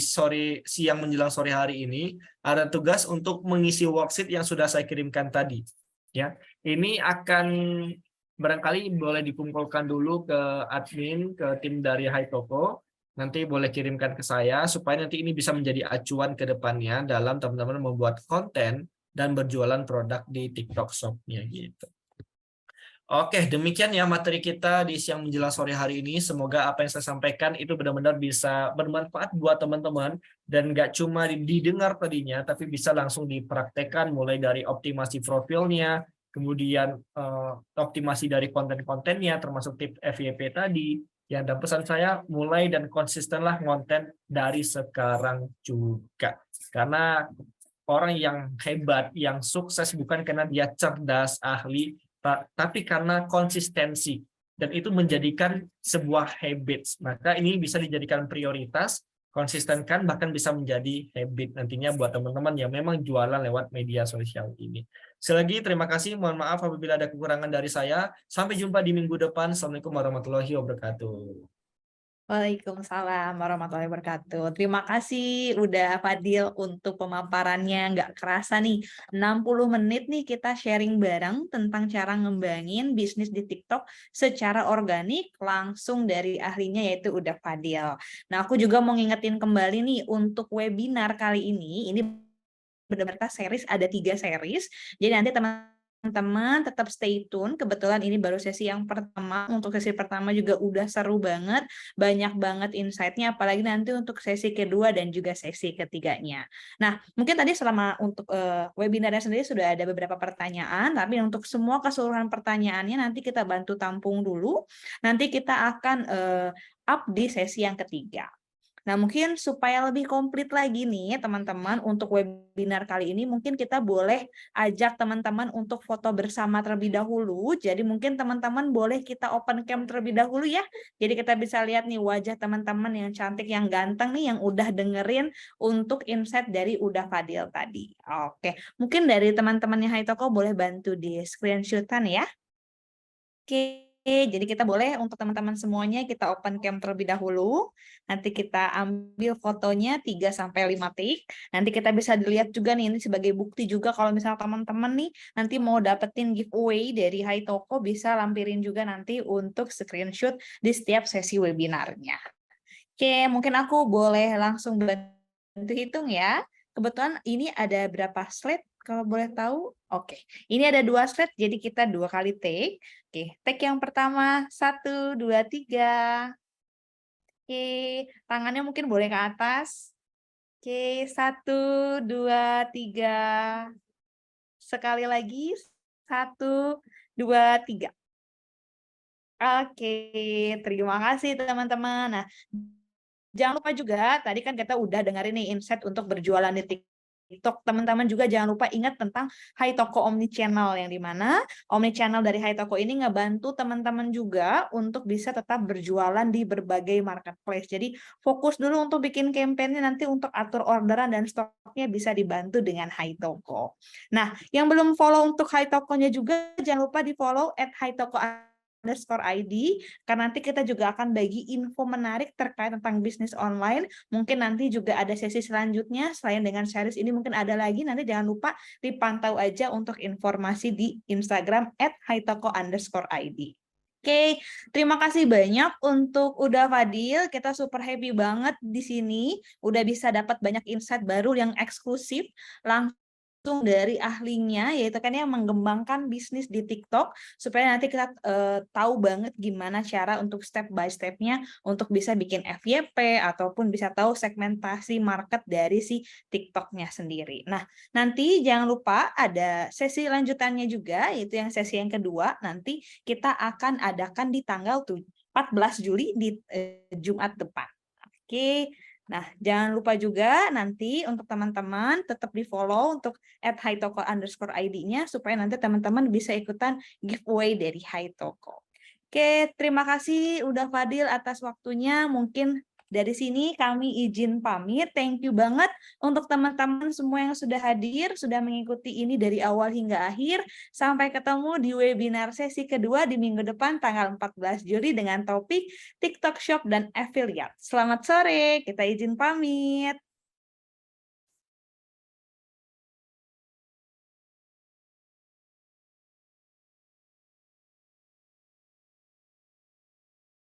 siang menjelang sore hari ini, ada tugas untuk mengisi worksheet yang sudah saya kirimkan tadi. Ya, ini akan barangkali boleh dikumpulkan dulu ke admin, ke tim dari Haitoko. Nanti boleh kirimkan ke saya supaya nanti ini bisa menjadi acuan ke depannya dalam teman-teman membuat konten dan berjualan produk di TikTok Shop-nya gitu. Oke, demikian ya materi kita di siang menjelang sore hari ini. Semoga apa yang saya sampaikan itu benar-benar bisa bermanfaat buat teman-teman dan nggak cuma didengar tadinya, tapi bisa langsung dipraktekkan mulai dari optimasi profilnya, kemudian optimasi dari konten-kontennya, termasuk tips FYP tadi. Ya, dan pesan saya mulai dan konsistenlah konten dari sekarang juga. Karena orang yang hebat, yang sukses bukan karena dia cerdas, ahli, tapi karena konsistensi. Dan itu menjadikan sebuah habits. Maka ini bisa dijadikan prioritas, konsistenkan, bahkan bisa menjadi habit nantinya buat teman-teman yang memang jualan lewat media sosial ini. Sekali lagi, terima kasih. Mohon maaf apabila ada kekurangan dari saya. Sampai jumpa di minggu depan. Assalamualaikum warahmatullahi wabarakatuh. Waalaikumsalam warahmatullahi wabarakatuh. Terima kasih udah Fadil untuk pemaparannya. Nggak kerasa nih, 60 menit nih kita sharing bareng tentang cara ngembangin bisnis di TikTok secara organik langsung dari ahlinya yaitu udah Fadil. Nah, aku juga mau ngingetin kembali nih untuk webinar kali ini benar-benar series, ada 3 series. Jadi nanti teman teman-teman tetap stay tune. Kebetulan ini baru sesi yang pertama. Untuk sesi pertama juga udah seru banget. Banyak banget insight-nya. Apalagi nanti untuk sesi kedua dan juga sesi ketiganya. Nah, mungkin tadi selama untuk webinarnya sendiri sudah ada beberapa pertanyaan. Tapi untuk semua keseluruhan pertanyaannya nanti kita bantu tampung dulu. Nanti kita akan up di sesi yang ketiga. Nah, mungkin supaya lebih komplit lagi nih teman-teman untuk webinar kali ini mungkin kita boleh ajak teman-teman untuk foto bersama terlebih dahulu. Jadi mungkin teman-teman boleh kita open cam terlebih dahulu ya. Jadi kita bisa lihat nih wajah teman-teman yang cantik, yang ganteng nih yang udah dengerin untuk insight dari Uda Fadil tadi. Oke, mungkin dari teman-temannya Hai Toko boleh bantu di screenshotan ya. Oke. Jadi kita boleh untuk teman-teman semuanya kita open cam terlebih dahulu. Nanti kita ambil fotonya 3-5 take. Nanti kita bisa dilihat juga nih ini sebagai bukti juga kalau misalnya teman-teman nih nanti mau dapetin giveaway dari Hai Toko bisa lampirin juga nanti untuk screenshot di setiap sesi webinarnya. Oke, mungkin aku boleh langsung bantu hitung ya. Kebetulan ini ada berapa slide kalau boleh tahu? Oke, ini ada 2 slide jadi kita 2 kali take. Oke, take yang pertama 1, 2, 3. Oke, tangannya mungkin boleh ke atas. Oke, 1, 2, 3. Sekali lagi 1, 2, 3. Oke, terima kasih teman-teman. Nah, jangan lupa juga, tadi kan kita udah dengerin nih insight untuk berjualan di TikTok. Teman-teman juga jangan lupa ingat tentang Hai Toko Omnichannel, yang dimana Omnichannel dari Hai Toko ini ngebantu teman-teman juga untuk bisa tetap berjualan di berbagai marketplace. Jadi fokus dulu untuk bikin campaign-nya, nanti untuk atur orderan dan stoknya bisa dibantu dengan Hai Toko. Nah, yang belum follow untuk Hai Tokonya juga jangan lupa di-follow @haitoko_id, karena nanti kita juga akan bagi info menarik terkait tentang bisnis online. Mungkin nanti juga ada sesi selanjutnya, selain dengan series ini mungkin ada lagi, nanti jangan lupa dipantau aja untuk informasi di Instagram @haitoko_id. Oke, terima kasih banyak untuk Uda Fadil. Kita super happy banget di sini. Udah bisa dapat banyak insight baru yang eksklusif langsung dari ahlinya, yaitu kan yang mengembangkan bisnis di TikTok, supaya nanti kita tahu banget gimana cara untuk step by step-nya untuk bisa bikin FYP ataupun bisa tahu segmentasi market dari si TikTok-nya sendiri. Nah, nanti jangan lupa ada sesi lanjutannya juga, yaitu yang sesi yang kedua, nanti kita akan adakan di tanggal 14 Juli di Jumat depan. Oke. Nah, jangan lupa juga nanti untuk teman-teman tetap di-follow untuk @haitoko_id-nya supaya nanti teman-teman bisa ikutan giveaway dari Hai Toko. Oke, terima kasih Uda Fadil atas waktunya. Mungkin dari sini kami izin pamit. Thank you banget untuk teman-teman semua yang sudah hadir, sudah mengikuti ini dari awal hingga akhir. Sampai ketemu di webinar sesi kedua di minggu depan tanggal 14 Juli dengan topik TikTok Shop dan Affiliate. Selamat sore, kita izin pamit.